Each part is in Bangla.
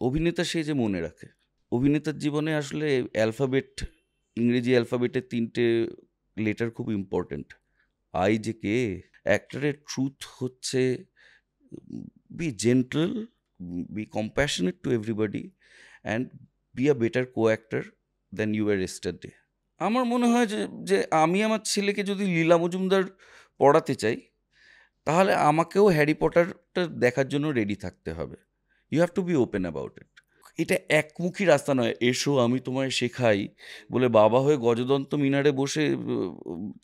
অভিনেতা সে যে মনে রাখে। অভিনেতার জীবনে আসলে ইংরেজি অ্যালফাবেটের 3টে লেটার খুব ইম্পর্ট্যান্ট। আই যে কে? অ্যাক্টরের ট্রুথ হচ্ছে be gentle, be compassionate to everybody and be a better co-actor than you were yesterday। আমার মনে হয় যে আমি আমার ছেলেকে যদি লীলা মজুমদার পড়াতে চাই, তাহলে আমাকেও হ্যারি পটারটা দেখার জন্য রেডি থাকতে হবে। You have to be open about it. এটা একমুখী রাস্তা নয়, এসো আমি তোমায় শেখাই বলে বাবা হয়ে গজদন্ত মিনারে বসে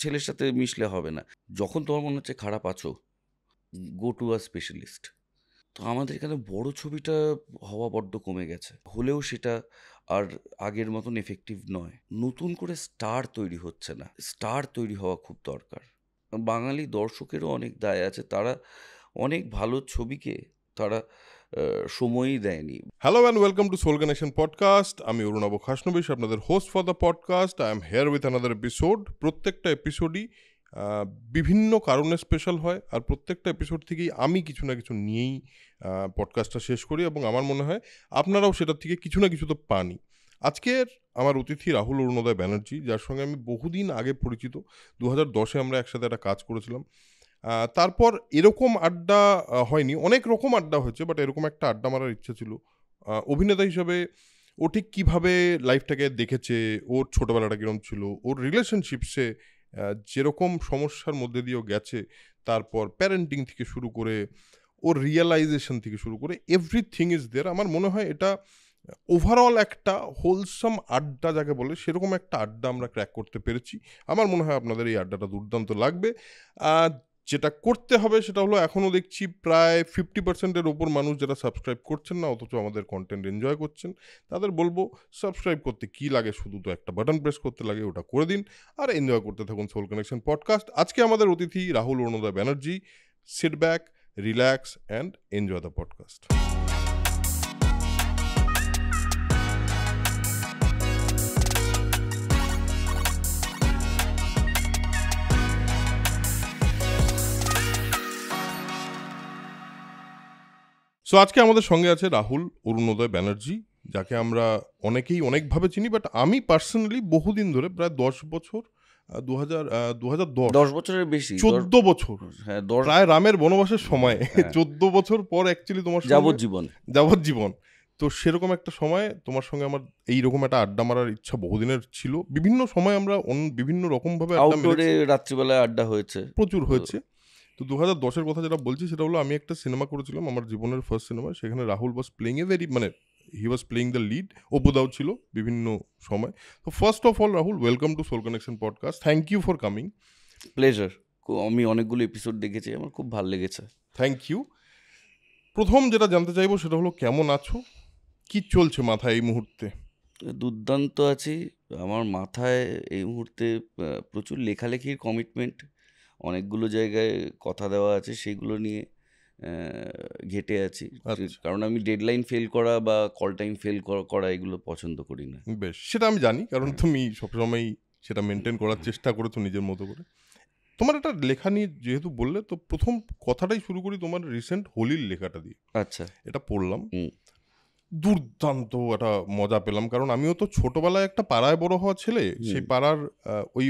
ছেলের সাথে মিশলে হবে না। যখন তোমার মনে হচ্ছে খারাপ আছো, গো টু আ স্পেশালিস্ট। তো আমাদের এখানে বড় ছবিটা হওয়া বড্ড কমে গেছে, হলেও সেটা আর আগের মতন এফেক্টিভ নয়। নতুন করে স্টার তৈরি হচ্ছে না, স্টার তৈরি হওয়া খুব দরকার। বাঙালি দর্শকেরও অনেক দায় আছে, তারা অনেক ভালো ছবিকে তারা সময়ই দেয়নি। Hello and welcome to Soul Connection podcast. আমি অরুণাভ খাসনবিশ, আপনাদের host for the podcast. I am here with another episode. প্রত্যেকটা এপিসোডই বিভিন্ন কারণে স্পেশাল হয়, আর প্রত্যেকটা এপিসোড থেকেই আমি কিছু না কিছু নিয়েই পডকাস্টটা শেষ করি, এবং আমার মনে হয় আপনারাও সেটার থেকে কিছু না কিছু তো পানই। আজকের আমার অতিথি রাহুল অরুণোদয় ব্যানার্জি, যার সঙ্গে আমি বহুদিন আগে পরিচিত। 2010-এ আমরা একসাথে একটা কাজ করেছিলাম। তারপর এরকম আড্ডা হয়নি, অনেক রকম আড্ডা হয়েছে, বাট এরকম একটা আড্ডা মারার ইচ্ছা ছিল। অভিনেতা হিসেবে ও ঠিক কীভাবে লাইফটাকে দেখেছে, ওর ছোটোবেলাটা কীরকম ছিল, ওর রিলেশনশিপসে যেরকম সমস্যার মধ্যে দিয়েও গেছে, তারপর প্যারেন্টিং থেকে শুরু করে ওর রিয়েলাইজেশন থেকে শুরু করে এভরিথিং ইজ দেয়ার। আমার মনে হয় এটা ওভারঅল একটা হোলসাম আড্ডা যাকে বলে, সেরকম একটা আড্ডা আমরা ক্র্যাক করতে পেরেছি। আমার মনে হয় আপনাদের এই আড্ডাটা দুর্দান্ত লাগবে। যেটা করতে হবে সেটা হলো, এখনও দেখছি প্রায় 50%-এর ওপর মানুষ যারা সাবস্ক্রাইব করছেন না, অথচ আমাদের কন্টেন্ট এনজয় করছেন। তাদের বলবো, সাবস্ক্রাইব করতে কি লাগে, শুধু তো একটা বাটন প্রেস করতে লাগে, ওটা করে দিন আর এনজয় করতে থাকুন সোল কানেকশন পডকাস্ট। আজকে আমাদের অতিথি Rahul Arunoday Banerjee. Sit back, relax and enjoy the podcast. So আজকে আমাদের সঙ্গে আছে রাহুল অরুণোদয় ব্যানার্জি, যাকে আমরা অনেকেই অনেকভাবে চিনি, বাট আমি পার্সোনালি বহুদিন ধরে, প্রায় 10 বছর, 10 বছরের বেশি, 14 বছর, হ্যাঁ, প্রায় রামের বনবাসের সময় 14 বছর পর অ্যাকচুয়ালি তোমার যাবজ্জীবন। তো সেরকম একটা সময় তোমার সঙ্গে আমার এইরকম একটা আড্ডা মারার ইচ্ছা বহুদিনের ছিল। বিভিন্ন সময় আমরা বিভিন্ন রকমভাবে রাত্রিবেলায় আড্ডা হয়েছে, প্রচুর হয়েছে। তো 2010-এর কথা যেটা বলছি সেটা হলো, আমি একটা সিনেমা করেছিলাম, আমার জীবনের ফার্স্ট সিনেমা। সেখানে Rahul was playing he was playing the lead. অপুদাও ছিল বিভিন্ন সময়। তো first of all Rahul, welcome to soul connection podcast. Thank you for coming. Pleasure. আমি অনেকগুলো এপিসোড দেখেছি, আমার খুব ভালো লেগেছে। Thank you. প্রথম যেটা জানতে চাইবো সেটা হলো, কেমন আছো, কি চলছে মাথায় এই মুহূর্তে? দুর্দান্ত আছি। আমার মাথায় এই মুহূর্তে প্রচুর লেখালেখির কমিটমেন্ট, অনেকগুলো জায়গায় কথা দেওয়া আছে, সেগুলো নিয়ে ঘেটে আছি। কারণ আমি ডেডলাইন ফেল করা বা কল টাইম ফেল করা এগুলো পছন্দ করি না। বেশ, সেটা আমি জানি, কারণ তুমি সবসময় সেটা মেনটেন করার চেষ্টা করেছো নিজের মতো করে। তোমার একটা লেখা নিয়ে যেহেতু বললে, তো প্রথম কথাটাই শুরু করি তোমার রিসেন্ট হোলির লেখাটা দিয়ে। আচ্ছা, এটা পড়লাম, দুর্দান্ত একটা মজা পেলাম, কারণ আমিও তো ছোটবেলায় একটা পাড়ায় বড় হওয়া ছেলে। সেই পাড়ার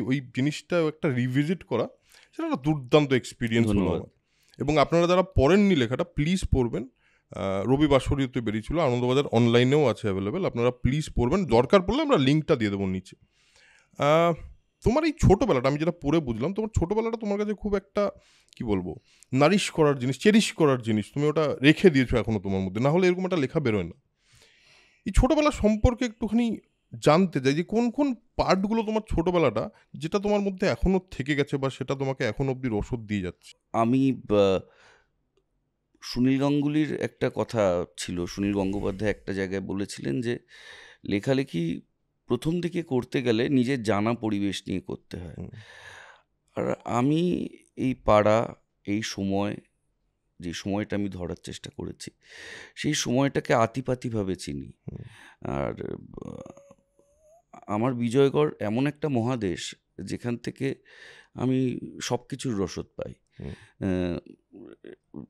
ওই জিনিসটা একটা রিভিজিট করা, সেটা একটা দুর্দান্ত এক্সপিরিয়েন্স হলো আমার। এবং আপনারা যারা পড়েননি লেখাটা, প্লিজ পড়বেন। রবি বাসরীতে বেরিয়েছিল, আনন্দবাজার অনলাইনেও আছে অ্যাভেলেবেল, আপনারা প্লিজ পড়বেন। দরকার পড়লে আমরা লিঙ্কটা দিয়ে দেবো নিচে। তোমার এই ছোটোবেলাটা, আমি যেটা পড়ে বুঝলাম, তোমার ছোটোবেলাটা তোমার কাছে খুব একটা, কি বলবো, নারিশ করার জিনিস, চেরিশ করার জিনিস, তুমি ওটা রেখে দিয়েছো এখনো তোমার মধ্যে, না হলে এরকম একটা লেখা বেরোয় না। এই ছোটোবেলা সম্পর্কে একটুখানি জানতে চাই, যে কোন কোন পার্টগুলো তোমার ছোটোবেলাটা যেটা তোমার মধ্যে এখনও থেকে গেছে, বা সেটা তোমাকে এখন অবধি রসদ দিয়ে যাচ্ছে। আমি সুনীল গাঙ্গুলির একটা কথা ছিল, সুনীল গঙ্গোপাধ্যায় একটা জায়গায় বলেছিলেন যে লেখালেখি প্রথম দিকে করতে গেলে নিজের জানা পরিবেশ নিয়ে করতে হয়। আর আমি এই পাড়া, এই সময়, যে সময়টা আমি ধরার চেষ্টা করেছি, সেই সময়টাকে আতিপাতিভাবে চিনি। আর আমার বিজয়গড় এমন একটা মহাদেশ যেখান থেকে আমি সব কিছুর রসদ পাই।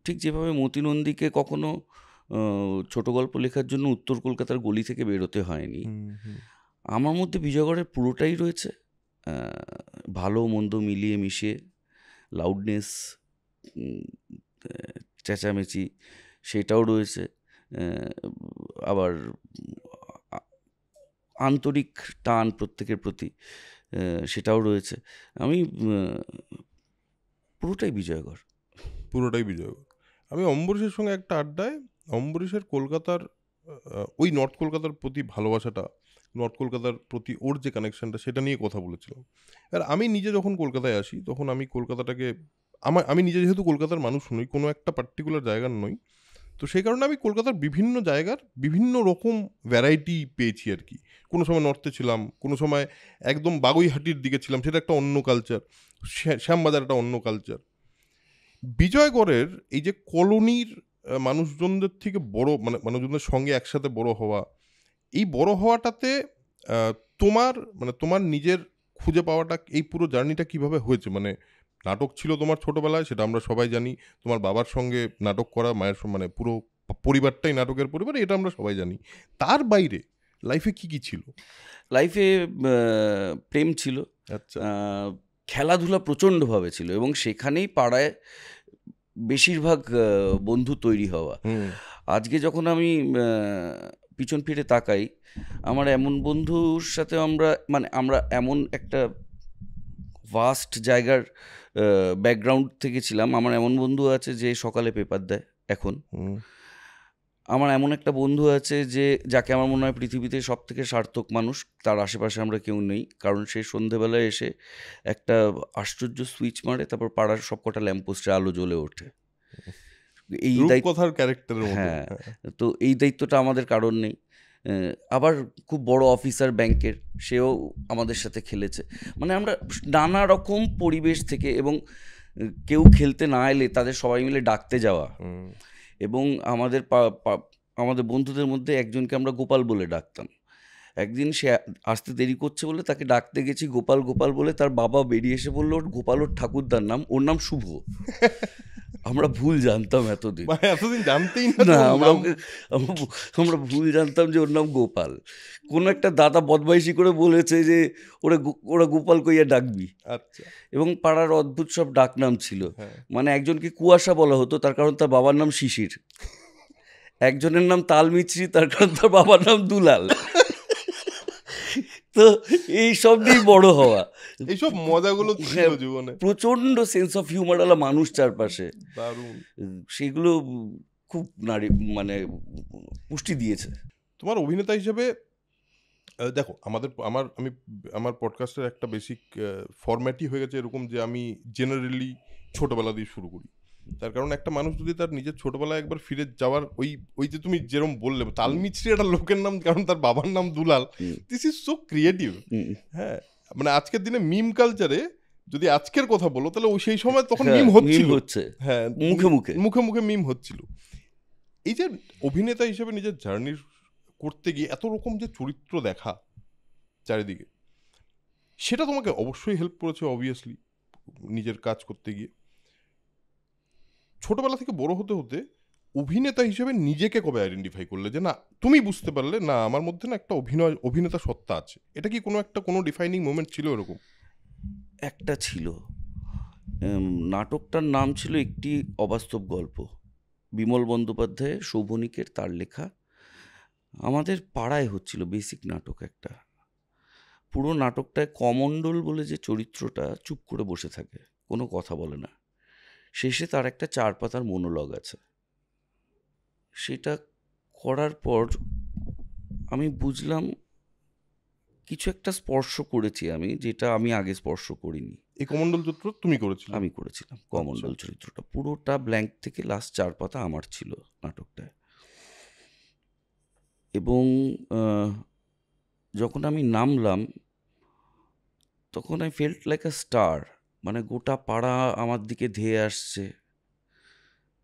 ঠিক যেভাবে মতি নন্দীকে কখনো ছোট গল্প লেখার জন্য উত্তর কলকাতার গলি থেকে বেরোতে হয়নি। আমার মধ্যে বিজয়গড়ের পুরোটাই রয়েছে, ভালো মন্দ মিলিয়ে মিশিয়ে, লাউডনেস, চেঁচামেচি সেটাও রয়েছে, আবার আন্তরিক টান প্রত্যেকের প্রতি সেটাও রয়েছে। আমি পুরোটাই বিজয়গড়। আমি অম্বরীশের সঙ্গে একটা আড্ডায় অম্বরীশের কলকাতার ওই নর্থ কলকাতার প্রতি ভালোবাসাটা, নর্থ কলকাতার প্রতি ওর যে কানেকশনটা, সেটা নিয়ে কথা বলেছিলাম। আর আমি নিজে যখন কলকাতায় আসি তখন আমি কলকাতাটাকে আমি নিজে যেহেতু কলকাতার মানুষ নই, কোনো একটা পার্টিকুলার জায়গার নই, তো সেই কারণে আমি কলকাতার বিভিন্ন জায়গার বিভিন্ন রকম ভ্যারাইটি পেয়েছি আর কি। কোনো সময় নর্থে ছিলাম, কোনো সময় একদম বাগুইহাটির দিকে ছিলাম, সেটা একটা অন্য কালচার, শ্যামবাজার একটা অন্য কালচার। বিজয়গড়ের এই যে কলোনির মানুষজনদের থেকে বড়, মানে মানুষজনদের সঙ্গে একসাথে বড় হওয়া, এই বড় হওয়াটাতে তোমার নিজের খুঁজে পাওয়াটা, এই পুরো জার্নিটা কিভাবে হয়েছে? মানে নাটক ছিল তোমার ছোটবেলায়, সেটা আমরা সবাই জানি, তোমার বাবার সঙ্গে নাটক করা, মায়ের সঙ্গে, মানে পুরো পরিবারটাই নাটকের পরিবার, এটা আমরা সবাই জানি। তার বাইরে লাইফে কি ছিল? লাইফে প্রেম ছিল, আচ্ছা, খেলাধুলা প্রচণ্ডভাবে ছিল, এবং সেখানেই পাড়ায় বেশিরভাগ বন্ধু তৈরি হওয়া। আজকে যখন আমি পিছন ফিরে তাকাই, আমার এমন বন্ধুর সাথে আমরা এমন একটা ভাস্ট জায়গার ব্যাকগ্রাউন্ড থেকে ছিলাম। আমার এমন বন্ধু আছে যে সকালে পেপার দেয় এখন। আমার এমন একটা বন্ধু আছে যাকে আমার মনে হয় পৃথিবীতে সব থেকে সার্থক মানুষ, তার আশেপাশে আমরা কেউ নেই, কারণ সে সন্ধেবেলায় এসে একটা আশ্চর্য সুইচ মারে, তারপর পাড়ার সবকটা ল্যাম্পপোস্টে আলো জ্বলে ওঠে। এই কথার ক্যারেক্টারের মতো। হ্যাঁ, তো এই দায়িত্বটা আমাদের কারণ নেই। আবার খুব বড় অফিসার ব্যাংকের, সেও আমাদের সাথে খেলেছে। মানে আমরা নানা রকম পরিবেশ থেকে, এবং কেউ খেলতে না এলে তাদের সবাই মিলে ডাকতে যাওয়া। এবং আমাদের বন্ধুদের মধ্যে একজনকে আমরা গোপাল বলে ডাকতাম। একদিন সে আসতে দেরি করছে বলে তাকে ডাকতে গেছি গোপাল গোপাল বলে, তার বাবা বেরিয়ে এসে বললো ওর গোপাল ওর ঠাকুরদার নাম, ওর নাম শুভ। আমরা ভুল জানতাম এতদিন, এতদিন জানতেই না, আমরা ভুল জানতাম যে ওর নাম গোপাল। কোনো একটা দাদা বদমাইশি করে বলেছে যে ওরা গোপাল কইয়া ডাকবি। আচ্ছা। এবং পাড়ার অদ্ভুত সব ডাকনাম ছিল। মানে একজনকে কুয়াশা বলা হতো, তার কারণ তার বাবার নাম শিশির। একজনের নাম তালমিছরি, তার কারণ তার বাবার নাম দুলাল। তো এই সব নিয়ে বড় হওয়া, এইসব মজাগুলো ছিল জীবনে। প্রচন্ড সেন্স অফ হিউমারওয়ালা মানুষ চারপাশে, দারুণ। সেগুলো খুব মানে পুষ্টি দিয়েছে। তোমার অভিনেতা হিসেবে দেখো, আমার পডকাস্টের একটা বেসিক ফরম্যাটই হয়ে গেছে এরকম যে আমি জেনারেলি ছোটবেলা দিয়ে শুরু করি। তার কারণ একটা মানুষ যদি তার নিজের ছোটবেলায় একবার ফিরে যাওয়ার, ওই যে তুমি যেরকম বললে তালমিছরি একটা লোকের নাম, কারণ তার বাবার নাম দুলাল, দিস ইজ সো ক্রিয়েটিভ। হ্যাঁ, মানে আজকের দিনে মিম কালচারে যদি আজকের কথা বলো, তাহলে ওই সেই সময় তখন মিম হচ্ছে। হ্যাঁ, মুখে মুখে মিম হচ্ছিল। এই যে অভিনেতা হিসেবে নিজের জার্নির করতে গিয়ে এত রকম যে চরিত্র দেখা চারিদিকে, সেটা তোমাকে অবশ্যই হেল্প করেছে অবভিয়াসলি নিজের কাজ করতে গিয়ে। ছোটবেলা থেকে বড় হতে হতে অভিনেতা হিসেবে নিজেকে কবে আইডেন্টিফাই করলে যে না, তুমি বুঝতে পারলে না আমার মধ্যে না একটা অভিনেতা সত্তা আছে? এটা কি কোনো ডিফাইনিং মোমেন্ট ছিল এরকম? একটা ছিল, নাটকটার নাম ছিল একটি অবাস্তব গল্প, বিমল বন্দ্যোপাধ্যায় শোভনিকের, তার লেখা। আমাদের পাড়ায় হচ্ছিল বেসিক নাটক একটা। পুরো নাটকটায় কমণ্ডল বলে যে চরিত্রটা চুপ করে বসে থাকে, কোনো কথা বলে না, শেষে তার একটা 4 পাতার মনোলগ আছে। সেটা করার পর আমি বুঝলাম কিছু একটা স্পর্শ করেছি আমি, যেটা আমি আগে স্পর্শ করিনি। এই কমণ্ডল চরিত্র তুমি করেছিলে? আমি করেছিলাম কমণ্ডল চরিত্রটা, পুরোটা ব্ল্যাঙ্ক থেকে লাস্ট 4 পাতা আমার ছিল নাটকটায়। এবং যখন আমি নামলাম তখন I felt like a star. মানে গোটা পাড়া আমার দিকে ধেয়ে আসছে।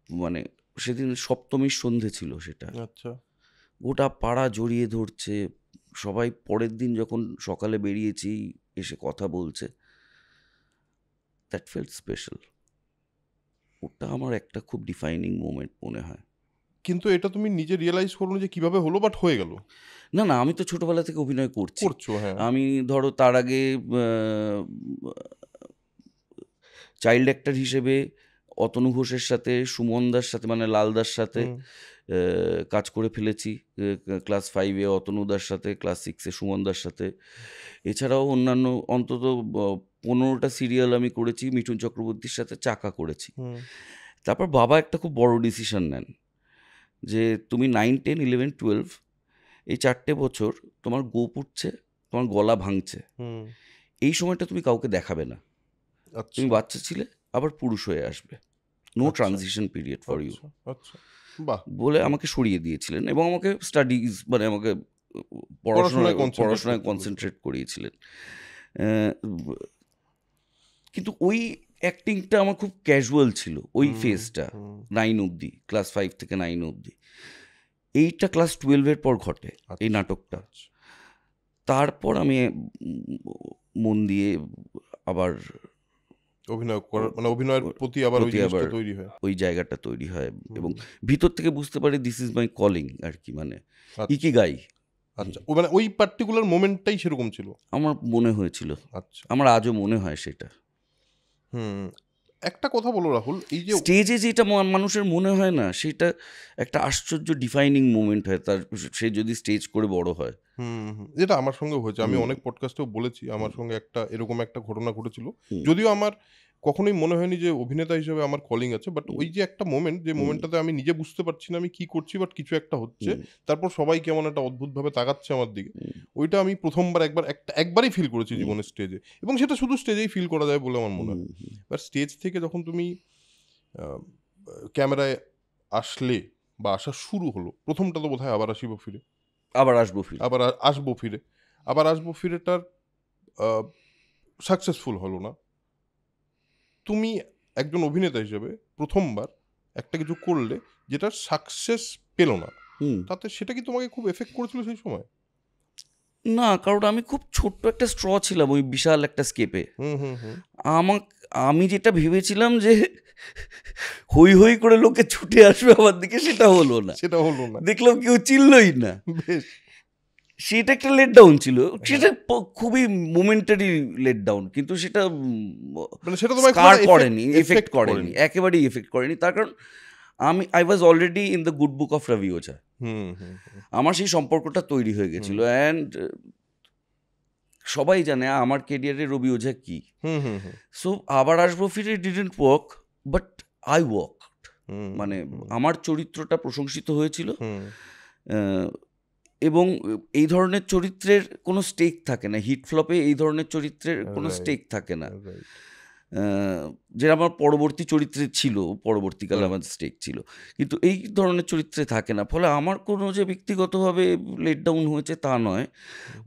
মানে সেদিন সপ্তমীর সন্ধে ছিল সেটা। আচ্ছা। গোটা পাড়া জড়িয়ে ধরছে, সবাই পরের দিন যখন সকালে বেরিয়েছি এসে কথা বলছে। That felt special. ওটা আমার একটা খুব ডিফাইনিং মোমেন্ট মনে হয়। কিন্তু এটা তুমি নিজে রিয়েলাইজ করো যে কিভাবে হলো, বাট হয়ে গেল। না না, আমি তো ছোটবেলা থেকে অভিনয় করছি। করছো, হ্যাঁ। আমি ধরো তার আগে চাইল্ড অ্যাক্টর হিসেবে অতনু ঘোষের সাথে, সুমন দার সাথে, মানে লালদার সাথে কাজ করে ফেলেছি। ক্লাস 5-এ অতনুদার সাথে, ক্লাস 6-এ সুমনদার সাথে। এছাড়াও অন্যান্য অন্তত 15টা সিরিয়াল আমি করেছি। মিঠুন চক্রবর্তীর সাথে চাকা করেছি। তারপর বাবা একটা খুব বড় ডিসিশন নেন যে তুমি 9, 10, 11, 12 এই 4টে বছর তোমার গোপ উঠছে, তোমার গলা ভাঙছে, এই সময়টা তুমি কাউকে দেখাবে না। তুমি বাচ্চা ছিলে, আবার পুরুষ হয়ে আসবে, no transition period for you বলে আমাকে সরিয়ে দিয়েছিলেন এবং আমাকে স্টাডিজ, মানে আমাকে পড়াশোনায় কনসেন্ট্রেট করিয়েছিলেন। কিন্তু ওই অ্যাক্টিংটা আমার খুব ক্যাজুয়াল ছিল ওই ফেজটা 9 অবধি, ক্লাস 5 থেকে 9 অবধি। এইটা ক্লাস 12-এর পর ঘটে, এই নাটকটা। তারপর আমি মন দিয়ে আবার অভিনয় করার, মানে অভিনয়ের প্রতি আবার তৈরি হয়, ওই জায়গাটা তৈরি হয় এবং ভিতর থেকে বুঝতে পারি দিস ইজ মাই কলিং আর কি, মানে ইকিগাই। আচ্ছা, মানে ওই পার্টিকুলার মোমেন্টটাই সেরকম ছিল আমার মনে হয়েছিল। আচ্ছা, আমার আজও মনে হয় সেটা। একটা কথা বলো রাহুল, এই যে স্টেজে যেটা মানুষের মনে হয় না, সেটা একটা আশ্চর্য ডিফাইনিং মোমেন্ট হয় তার, সে যদি স্টেজ করে বড় হয়। যেটা আমার সঙ্গে হয়েছে, আমি অনেক পডকাস্টেও বলেছি, আমার সঙ্গে এরকম একটা ঘটনা ঘটেছিল। যদিও আমার কখনোই মনে হয়নি যে অভিনেতা হিসেবে আমার কলিং আছে, বাট ওই যে একটা মোমেন্ট, যে মোমেন্টটাতে আমি নিজে বুঝতে পারছি না আমি কি করছি, বাট কিছু একটা হচ্ছে, তারপর সবাই কেমন একটা অদ্ভুতভাবে তাকাচ্ছে আমার দিকে, ওইটা আমি প্রথমবার একবারই ফিল করেছি জীবনের স্টেজে, এবং সেটা শুধু স্টেজেই ফিল করা যায় বলে আমার মনে হয়। বাট স্টেজ থেকে যখন তুমি ক্যামেরায় আসলে বা আসা শুরু হলো, প্রথমটা তো বোধহয় আবার আসবো ফিরেটার সাকসেসফুল হলো না। তুমি একজন অভিনেতা হিসেবে প্রথমবার একটা কিছু করলে যেটা সাকসেস পেল না, তাতে সেটা কি তোমাকে খুব এফেক্ট করেছিল সেই সময়? না, কারণ আমি খুব ছোট্ট একটা স্ট্র ছিলাম ওই বিশাল একটা স্কেপে। আমি যেটা ভেবেছিলাম যে হই হই করে লোকে ছুটে আসবে আমার দিকে, সেটা হলো না। দেখলাম কেউ চিল্লই না। সেটা একটা লেট ডাউন ছিল, সেটা খুবই মোমেন্টারি লেট ডাউন, কিন্তু সেটা এফেক্ট করেনি, একেবারেই এফেক্ট করেনি। তার কারণ I was already in the good book of Rabi Ojha. আমার সেই সম্পর্কটা তৈরি হয়ে গেছিল। অ্যান্ড সবাই জানে আমার ক্যারিয়ারে রবি ওঝা কি। সো আবার আসবো ফিরে didn't work, but I worked. মানে আমার চরিত্রটা প্রশংসিত হয়েছিল, এবং এই ধরনের চরিত্রের কোনো স্টেক থাকে না। হিট ফ্লপে এই ধরনের চরিত্রের কোনো স্টেক থাকে না, যেটা আমার পরবর্তী চরিত্রে ছিল, পরবর্তীকালে আমার স্টেক ছিল, কিন্তু এই ধরনের চরিত্রে থাকে না। ফলে আমার কোনো যে ব্যক্তিগতভাবে লেট ডাউন হয়েছে তা নয়,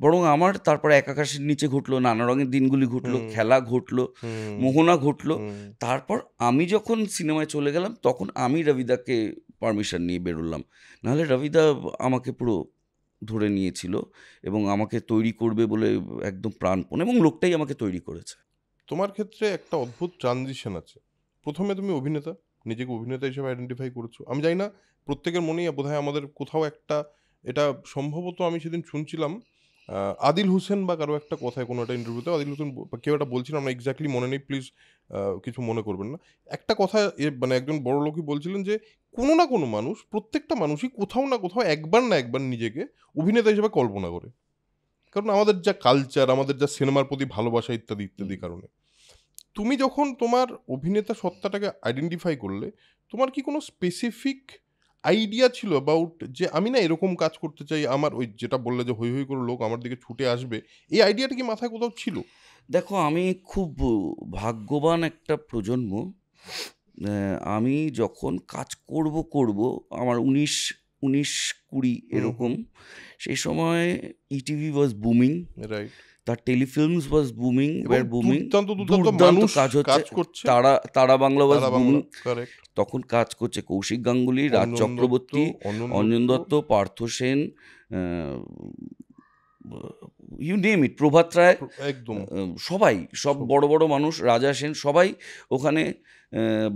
বরং আমার তারপর এক আকাশের নিচে ঘটলো, নানা রঙের দিনগুলি ঘটলো, খেলা ঘটলো, মোহনা ঘটলো। তারপর আমি যখন সিনেমায় চলে গেলাম, তখন আমি রবিদাকে পারমিশন নিয়ে বেরোলাম, নাহলে রবিদা আমাকে পুরো ধরে নিয়েছিল এবং আমাকে তৈরি করবে বলে একদম প্রাণপণ, এবং লোকটাই আমাকে তৈরি করেছে। তোমার ক্ষেত্রে একটা অদ্ভুত ট্রানজিশন আছে। প্রথমে তুমি অভিনেতা, নিজেকে অভিনেতা হিসেবে আইডেন্টিফাই করেছো। আমি জানি না, প্রত্যেকের মনেই বোধহয় আমাদের কোথাও একটা, এটা সম্ভবত আমি সেদিন শুনছিলাম আদিল হোসেন বা কারো একটা কথায়, কোনো একটা ইন্টারভিউতে আদিল হোসেন কেউ একটা বলছিলাম, আমরা এক্স্যাক্টলি মনে নেই, প্লিজ কিছু মনে করবেন না। একটা কথা মানে একজন বড় লোকই বলছিলেন যে কোনো না কোনো মানুষ, প্রত্যেকটা মানুষই কোথাও না কোথাও একবার না একবার নিজেকে অভিনেতা হিসেবে কল্পনা করে, কারণ আমাদের যা কালচার, আমাদের যা সিনেমার প্রতি ভালোবাসা ইত্যাদি ইত্যাদি কারণে। তুমি যখন তোমার অভিনেতা সত্তাটাকে আইডেন্টিফাই করলে, তোমার কি কোনো স্পেসিফিক আইডিয়া ছিল অ্যাবাউট যে আমি না এরকম কাজ করতে চাই, আমার ওই যেটা বললে যে হই হই করে লোক আমার দিকে ছুটে আসবে, এই আইডিয়াটা কি মাথায় কোথাও ছিল? দেখো, আমি খুব ভাগ্যবান একটা প্রজন্ম। আমি যখন কাজ করব আমার 19-20 এরকম, সেই সময় ইটিভি ওয়াজ বুমিং, রাইট, তার টেলিফিল্মস ওয়াজ বুমিং, দুর্দান্ত কাজ হচ্ছে, তারা বাংলা ওয়াজ বুমিং। তখন কাজ করছে Kaushik Ganguly, Raj Chakraborty, Anjan Dutt, Partha Sen, you name it, Prabhat Roy, একদম সবাই, সব সব। বড় বড় মানুষ, রাজা সেন, সবাই ওখানে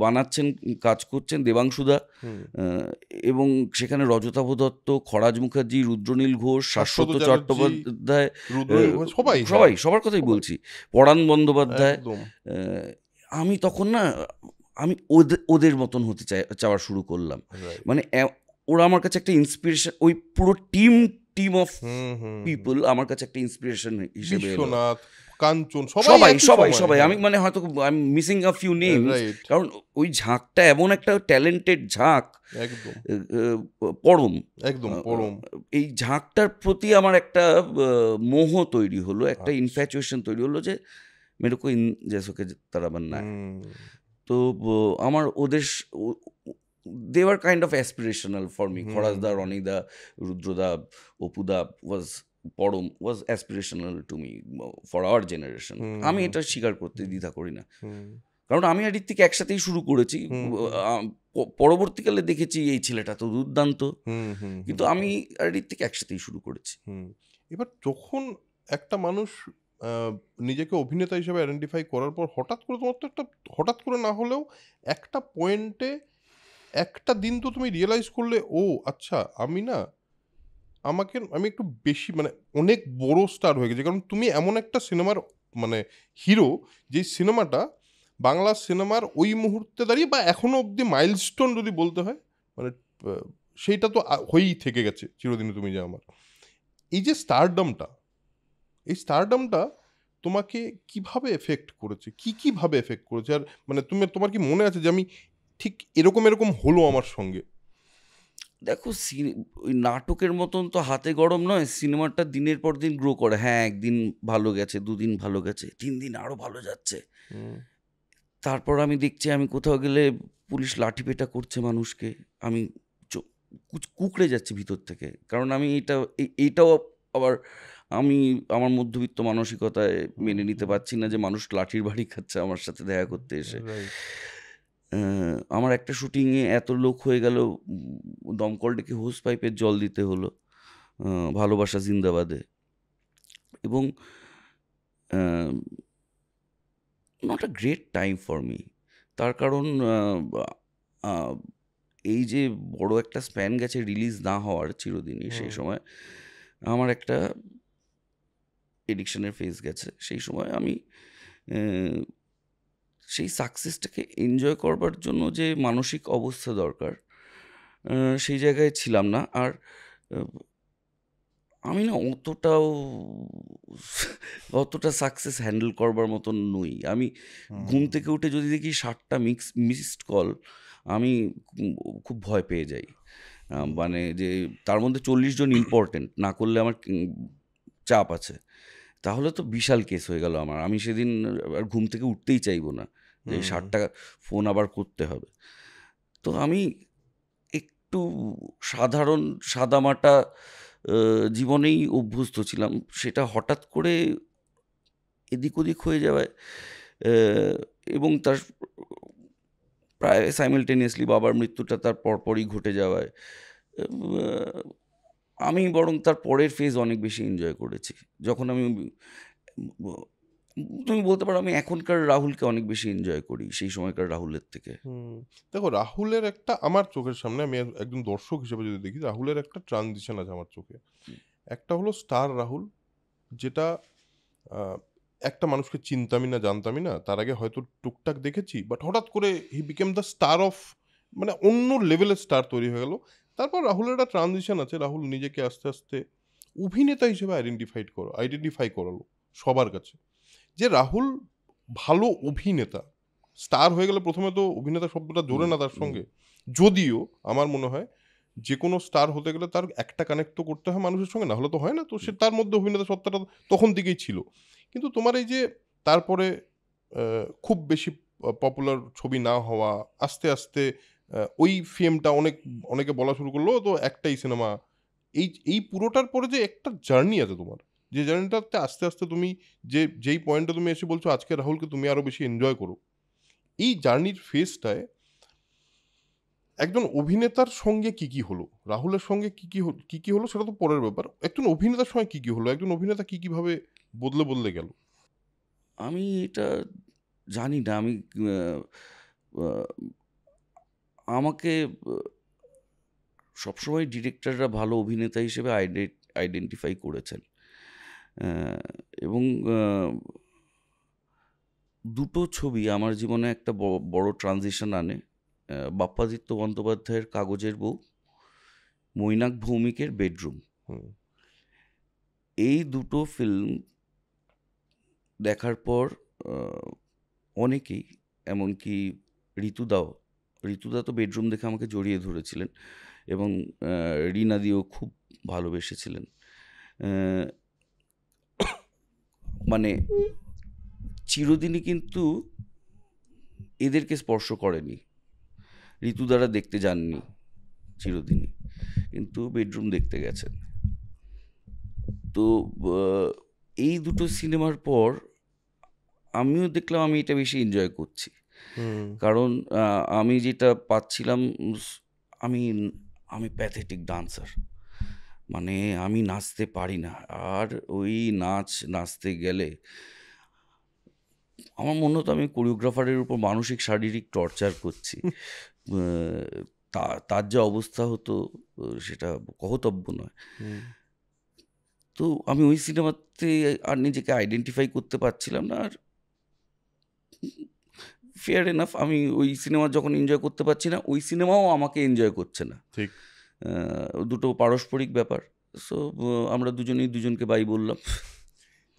বানাচ্ছেন, কাজ করছেন, দেবাংশুদা, হুম। এবং সেখানে রজতাভ দত্ত, খরাজ মুখার্জি, রুদ্রনীল ঘোষ, শাশ্বত শাশ্বত চ্যাটার্জি, চট্টোপাধ্যায়, রুদ্রনীল ঘোষ, সবাই, হ্যাঁ, সবাই, সবার কথাই সবাই। বলছি, পরাণ বন্দ্যোপাধ্যায়। একদম। আমি তখন না, আমি ওদের ওদের মতন হতে চাওয়া শুরু করলাম। Right. মানে ওরা আমার কাছে একটা ইন্সপিরেশন, ওই পুরো team of hmm, hmm, people আমার কাছে একটা ইন্সপিরেশন হিসেবে এলো। বিশ্বনাথ, কাঞ্চন, সবাই সবাই একই সবাই সময়, সবাই, হ্যাঁ। আমি মানে হয়তো I am missing a few names, right, কারণ ওই ঝাঁকটা এমন একটা ট্যালেন্টেড ঝাঁক, একদম পরম। একদম পরম। এই ঝাঁকটার প্রতি আমার একটা মোহ তৈরি হলো, একটা আচ্ছা। ইনফ্যাচুয়েশন তৈরি হলো, যে মেরে কো ইন জैसों के तरह बनना है। হুম, তো আমার ওদের they were kind of aspirational for me. Hmm, খরাজদা, রনিদা, রুদ্রদা, অপুদা was, Param was aspirational to me for our generation. হুম, আমি হুম, এটা স্বীকার করতে দ্বিধা করি না, হুম, কারণ আমি আর ঋত্বিক একসাথেই শুরু করেছি। হুম, পরবর্তীকালে দেখেছি এই ছেলেটা তো দুর্দান্ত, হুম, হুম, কিন্তু আমি আর ঋত্বিক একসাথেই শুরু করেছি। হুম। এবার যখন একটা মানুষ নিজেকে অভিনেতা হিসেবে আইডেন্টিফাই করার পর হঠাৎ করে তোমার তো একটা, হঠাৎ করে না হলেও একটা পয়েন্টে একটা দিন তো তুমি রিয়েলাইজ করলে, ও আচ্ছা আমি না, আমি একটু বেশি মানে অনেক বড় স্টার হয়ে গেছে, কারণ তুমি এমন একটা সিনেমার মানে হিরো, যে সিনেমাটা বাংলা সিনেমার ওই মুহূর্তে দাঁড়িয়ে বা এখনো অবধি মাইলস্টোন যদি বলতে হয়, মানে সেইটা তো হয়েই থেকে গেছে চিরদিনে তুমি যে আমার। এই যে স্টারডমটা, এই স্টারডমটা তোমাকে কিভাবে এফেক্ট করেছে, কিভাবে এফেক্ট করেছে? আর মানে তোমার কি মনে আছে যে আমি ঠিক এরকম হলো আমার সঙ্গে? দেখো, ওই নাটকের মতন তো হাতে গরম নয়, সিনেমাটা দিনের পর দিন গ্রো করে। হ্যাঁ, একদিন ভালো গেছে, দুদিন ভালো গেছে, 3 দিন আরো ভালো যাচ্ছে, হুম, তারপর আমি দেখছি আমি কোথাও গেলে পুলিশ লাঠিপেটা করছে মানুষকে, আমি কুঁকড়ে যাচ্ছি ভিতর থেকে, কারণ আমি এইটাও আবার আমি আমার মধ্যবিত্ত মানসিকতায় মেনে নিতে পারছি না যে মানুষ লাঠির বাড়ি খাচ্ছে আমার সাথে দেখা করতে এসে। রাইট। আমার একটা শুটিংয়ে এত লোক হয়ে গেল, দমকল ডেকে হোস পাইপের জল দিতে হলো, ভালোবাসা জিন্দাবাদে। এবং not a great time for me. তার কারণ এই যে বড় একটা স্প্যান গেছে রিলিজ না হওয়ার চিরদিনই, সেই সময় আমার একটা এডিকশনের ফেজ গেছে। সেই সময় আমি সেই সাকসেসটাকে এনজয় করবার জন্য যে মানসিক অবস্থা দরকার, সেই জায়গায় ছিলাম না। আর আমি না অতটা সাকসেস হ্যান্ডেল করবার মতন নই। আমি ঘুম থেকে উঠে যদি দেখি 7টা মিসড কল, আমি খুব ভয় পেয়ে যাই। মানে যে তার মধ্যে 40 জন ইম্পর্টেন্ট, না করলে আমার চাপ আছে, তাহলে তো বিশাল কেস হয়ে গেল আমার। আমি সেদিন আর ঘুম থেকে উঠতেই চাইবো না, যে 7টা ফোন আবার করতে হবে। তো আমি একটু সাধারণ সাদামাটা জীবনেই অভ্যস্ত ছিলাম, সেটা হঠাৎ করে এদিক ওদিক হয়ে যাওয়ায়, এবং তার প্রায় সাইমেলটেনিয়াসলি বাবার মৃত্যুটা তার পরপরই ঘটে যাওয়ায়, আমি বরং তার পরের ফেজ অনেক বেশি এনজয় করেছি। যখন আমি, তুমি বলতে পারো আমি এখনকার রাহুলকে অনেক বেশি এনজয় করি সেই সময়কার রাহুলের থেকে। দেখো রাহুলের একটা, আমার চোখের সামনে, আমি একজন দর্শক হিসেবে যদি দেখি, রাহুলের একটা ট্রানজিশন আছে আমার চোখে। একটা হলো স্টার রাহুল, যেটা একটা মানুষকে চিনতামই না, জানতামই না, তার আগে হয়তো টুকটাক দেখেছি, বাট হঠাৎ করে he became the star of, মানে অন্য লেভেলের স্টার তৈরি হয়ে গেল। তারপর রাহুলের একটা ট্রানজিশন আছে, রাহুল নিজেকে আস্তে আস্তে অভিনেতা হিসেবে আইডেন্টিফাই করালো সবার কাছে, যে রাহুল ভালো অভিনেতা। স্টার হয়ে গেলে প্রথমে তো অভিনেতা শব্দটা জোরে না তার সঙ্গে, যদিও আমার মনে হয় যে কোনো স্টার হতে গেলে তার একটা কানেক্ট তো করতে হয় মানুষের সঙ্গে, না হলে তো হয় না। তো সে তার মধ্যে অভিনেতা সত্তাটা তখন থেকেই ছিল। কিন্তু তোমার এই যে তারপরে খুব বেশি পপুলার ছবি না হওয়া, আস্তে আস্তে ওই ফেমটা অনেকে বলা শুরু করলো তো একটাই সিনেমা, এই পুরোটার পরে যে একটা জার্নি আছে তোমার, যে জার্নিটাতে আস্তে আস্তে তুমি যেই পয়েন্টে তুমি এসে বলছো আজকে রাহুলকে তুমি আরো বেশি এনজয় করো, এই জার্নির ফেজটায় একজন অভিনেতার সঙ্গে কি হলো, রাহুলের সঙ্গে কি হলো সেটা তো পরের ব্যাপার। একজন অভিনেতার সঙ্গে কি হলো, একজন অভিনেতা কিভাবে বদলে গেল? আমি এটা জানি না। আমি আহ, আহ, আমাকে সবসময় ডিরেক্টররা ভালো অভিনেতা হিসেবে আইডেন্টিফাই করেছেন। আহ, এবং দুটো ছবি আমার জীবনে একটা বড় ট্রানজিশন আনে। বাপ্পাদিত্য বন্দ্যোপাধ্যায়ের কাগজের বউ, মৈনাক ভৌমিকের বেডরুম। হুম, এই দুটো ফিল্ম দেখার পর আহ, অনেকেই, এমনকি ঋতুদা তো বেডরুম দেখে আমাকে জড়িয়ে ধরেছিলেন, এবং রীনাদিও খুব ভালোবেসেছিলেন। আহ, মানে চিরদিনই কিন্তু এদেরকে স্পর্শ করেনি, ঋতুদারা দেখতে যাননি চিরদিনই, কিন্তু বেডরুম দেখতে গেছেন। তো এই দুটো সিনেমার পর আমিও দেখলাম আমি এটা বেশি এনজয় করছি। হুম, কারণ আমি যেটা পাচ্ছিলাম, আমি আমি প্যাথেটিক ডান্সার, মানে আমি নাচতে পারি না। আর ওই নাচতে গেলে আমার মনে হতো আমি কোরিওগ্রাফারের উপর মানসিক শারীরিক টর্চার করছি। তার যে অবস্থা হতো সেটা কহতব্য নয়। হুম। তো আমি ওই সিনেমাতে আর নিজেকে আইডেন্টিফাই করতে পারছিলাম না। আর ফেয়ার এনাফ, আমি ওই সিনেমা যখন এনজয় করতে পারছি না, ওই সিনেমাও আমাকে এনজয় করছে না। ঠিক। দুটো পারস্পরিক ব্যাপার। সো আমরা দুজনেই দুজনকে বাই বললাম।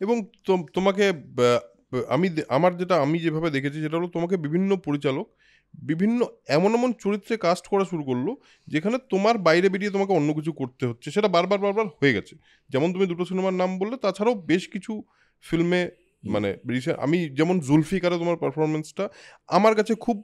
এবং তোমাকে আমি যেভাবে দেখেছি সেটা হলো, তোমাকে বিভিন্ন পরিচালক বিভিন্ন এমন চরিত্রে কাস্ট করা শুরু করলো যেখানে তোমার বাইরে বেরিয়ে তোমাকে অন্য কিছু করতে হচ্ছে, সেটা বারবার হয়ে গেছে। যেমন তুমি দুটো সিনেমার নাম বললে, তাছাড়াও বেশ কিছু ফিল্মে, মানে আমি যেমন জুলফিকারে তোমার পারফরমেন্সটা আমার কাছে খুব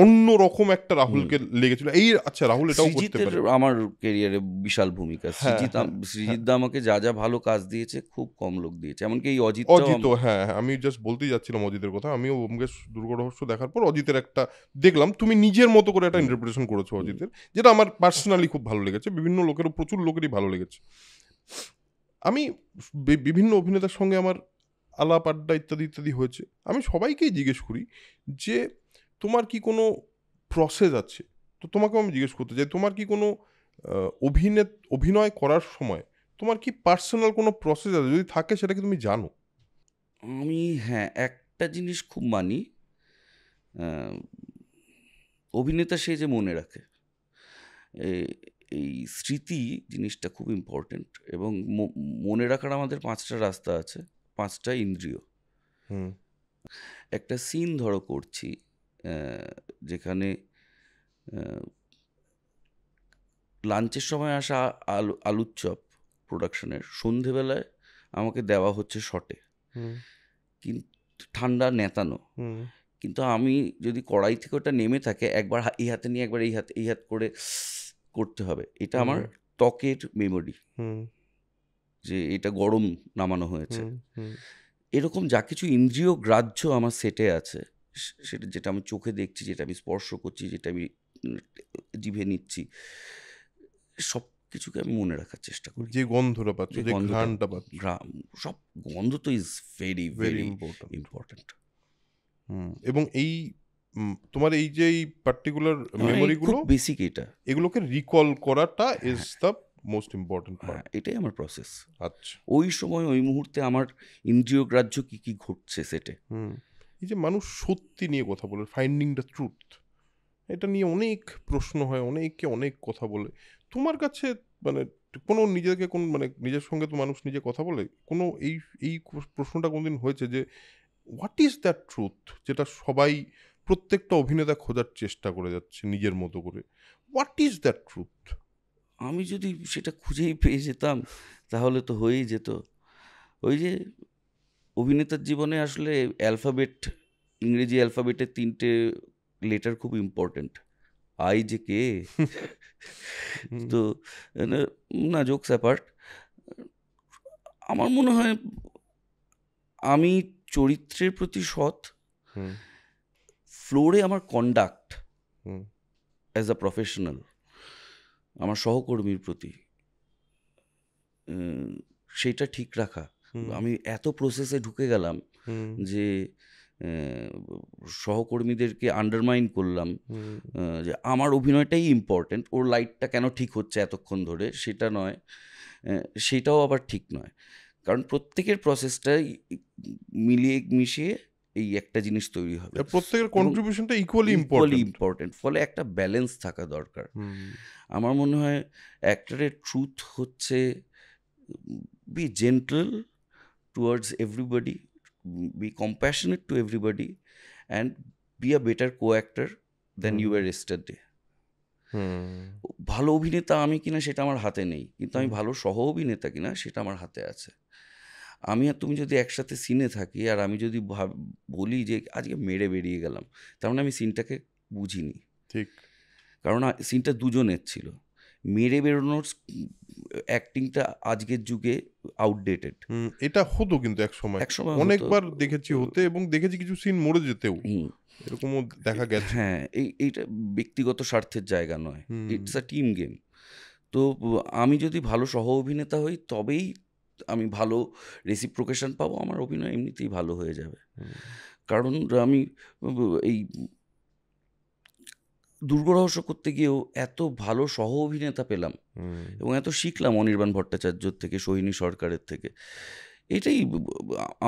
অন্য রকম একটা রাহুলকে লেগেছিল। আচ্ছা, রাহুল এটাও করতে সৃজিতের পারে। আমার কেরিয়ারে বিশাল ভূমিকা। হ্যাঁ, হ্যাঁ, হ্যাঁ। সৃজিত দা আমাকে যা যা ভালো কাজ দিয়েছে খুব কম লোক দিয়েছে, এমনকি এই অজিতটাও অজিতও, হ্যাঁ, হ্যাঁ, আমি জাস্ট বলতেই যাচ্ছিলাম অজিতের কথা। আমিও ব্যোমকেশ দুর্গরহস্য দেখার পর অজিতের একটা দেখলাম, তুমি নিজের মতো করে একটা হুম, ইন্টারপ্রিটেশন করেছো হুম, অজিতের, যেটা আমার পার্সোনালি খুব ভালো লেগেছে। প্রচুর লোকেরই ভালো লেগেছে। আমি বিভিন্ন অভিনেতার সঙ্গে আমার আলাপ আড্ডা ইত্যাদি ইত্যাদি হয়েছে। আমি সবাইকেই জিজ্ঞেস করি যে তোমার কি কোনো প্রসেস আছে? তো তোমাকেও আমি জিজ্ঞেস করতে চাই, তোমার কি কোনো অভিনয় করার সময় তোমার কি পার্সোনাল কোনো প্রসেস আছে? যদি থাকে সেটা কি তুমি জানো? আমি, হ্যাঁ, একটা জিনিস খুব মানি, আহ, অভিনেতা সে যে মনে রাখে। এই স্মৃতি জিনিসটা খুব ইম্পর্টেন্ট, এবং মনে রাখার আমাদের 5টা রাস্তা আছে, 5টা ইন্দ্রিয়। হুম, একটা সিন ধরো করছি, যেখানে লাঞ্চের সময় আসা আলুর চপ প্রোডাকশনের সন্ধেবেলায় আমাকে দেওয়া হচ্ছে শটে, হুম, কিন্তু ঠান্ডা নেতানো। হুম, কিন্তু আমি যদি কড়াই থেকে ওটা নেমে থাকে, একবার এই হাতে নিয়ে একবার এই হাত করে করতে হবে, এটা আমার হুম, ত্বকের মেমোরি, হুম, যে এটা গরম নামানো হয়েছে। হুম, হুম, এরকম যা কিছু ইন্দ্রিয় গ্রাহ্য আমার সেটে আছে, সেটা যেটা আমি চোখে দেখছি, যেটা আমি স্পর্শ করছি, যেটা আমি জিভে নিচ্ছি, সব কিছুকে আমি মনে রাখার চেষ্টা করি। যে গন্ধটা পাচ্ছ, যে যে গন্ধটা, ঘ্রাণটা পাচ্ছ, সব গন্ধ তো is very very very important. Important. এবং তোমার এই যে এই পার্টিকুলার খুব মেমোরিগুলো, বেসিক এটা। এগুলোকে রিকল করাটা ইজ হ্যাঁ, দ্য মোস্ট ইম্পর্টেন্ট হ্যাঁ, পার্ট। এটাই আমার প্রসেস। আচ্ছা। ওই সময় ওই মুহূর্তে আমার ইন্দ্রিয় গ্রাহ্য কি কি ঘটছে সেটে। হুম। এই যে মানুষ সত্যি নিয়ে কথা বলে, ফাইন্ডিং দ্য ট্রুথ, এটা নিয়ে অনেক প্রশ্ন হয়, অনেকে অনেক কথা বলে। তোমার কাছে মানে কোনো মানে নিজের সঙ্গে তো মানুষ নিজে কথা বলে, কোনো এই প্রশ্নটা কোনদিন হয়েছে যে হোয়াট ইজ দ্যাট ট্রুথ, যেটা সবাই, প্রত্যেকটা অভিনেতা খোঁজার চেষ্টা করে যাচ্ছে নিজের মতো করে? What is that truth? আমি যদি সেটা খুঁজেই পেয়ে যেতাম তাহলে তো হয়েই যেত। ওই যে অভিনেতার জীবনে আসলে ইংরেজি অ্যালফাবেটের 3টে লেটার খুব ইম্পর্টেন্ট। আই যে কে। তো না, না, জোকস অ্যাপার্ট, আমার মনে হয় আমি চরিত্রের প্রতি সৎ, হুম, ফ্লোরে আমার conduct hmm, as a professional আমার সহকর্মীর প্রতি সেটা ঠিক রাখা। আমি এত প্রসেসে ঢুকে গেলাম যে সহকর্মীদেরকে আন্ডারমাইন করলাম, যে আমার অভিনয়টাই ইম্পর্টেন্ট, ওর লাইটটা কেন ঠিক হচ্ছে এতক্ষণ ধরে সেটা নয়, সেটাও আবার ঠিক নয়। কারণ প্রত্যেকের প্রসেসটাই মিলিয়ে মিশিয়ে এই একটা জিনিস তৈরি হবে, প্রত্যেকের কন্ট্রিবিউশনটা ইকুয়ালি ইম্পর্টেন্ট। ফলে একটা ব্যালেন্স থাকা দরকার। আমার মনে হয় অ্যাক্টরের ট্রুথ হচ্ছে be gentle towards everybody, be compassionate to everybody, and be a better co-actor than you were yesterday. ভালো অভিনেতা আমি কিনা সেটা আমার হাতে নেই, কিন্তু আমি ভালো সহ অভিনেতা কিনা সেটা আমার হাতে আছে। আমি আর তুমি যদি একসাথে সিনে থাকি আর আমি যদি বলি যে আজকে মেরে বেরিয়ে গেলাম, তার মানে আমি সিনটাকে বুঝিনি। ঠিক, কারণ সিনটা দুজনের ছিল। মেরে বেরোনোর অ্যাক্টিংটা আজকের যুগে আউটডেটেড। এটা হতো কিন্তু এক সময় অনেকবার দেখেছি হতে, এবং দেখেছি কিছু সিন মরে যেতেও, এরকমও দেখা গেছে। হ্যাঁ, এইটা ব্যক্তিগত স্বার্থের জায়গা নয়, ইটস আ টিম গেম। তো আমি যদি ভালো সহ অভিনেতা হই তবেই আমি ভালো রেসিপ্রোকেশন পাবো, আমার অভিনয় এমনিতেই ভালো হয়ে যাবে। কারণ আমি এই দুর্গরহস্য করতে গিয়েও এত ভালো সহ অভিনেতা পেলাম এবং এত শিখলাম অনির্বাণ ভট্টাচার্যর থেকে, সোহিনী সরকারের থেকে। এটাই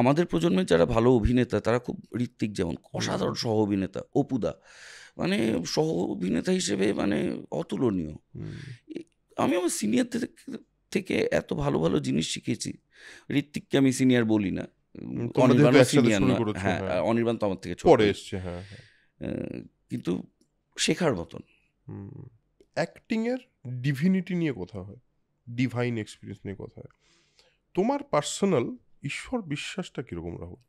আমাদের প্রজন্মের যারা ভালো অভিনেতা তারা খুব, ঋত্বিক যেমন অসাধারণ সহ অভিনেতা, অপুদা মানে সহ অভিনেতা হিসেবে মানে অতুলনীয়। আমি আমার সিনিয়রদের থেকে এত ভালো ভালো জিনিস শিখেছি। ঋত্বিককে আমি সিনিয়র বলি না, অনির্বাণ সিনিয়র না, হ্যাঁ অনির্বাণ তো আমার থেকে ছোট এসছে, কিন্তু শেখার মতন। অ্যাক্টিংয়ের ডিভিনিটি নিয়ে কথা হয়, ডিভাইন এক্সপিরিয়েন্স নিয়ে কথা হয়। তোমার পার্সোনাল ঈশ্বর বিশ্বাসটা কিরকম রাহুল?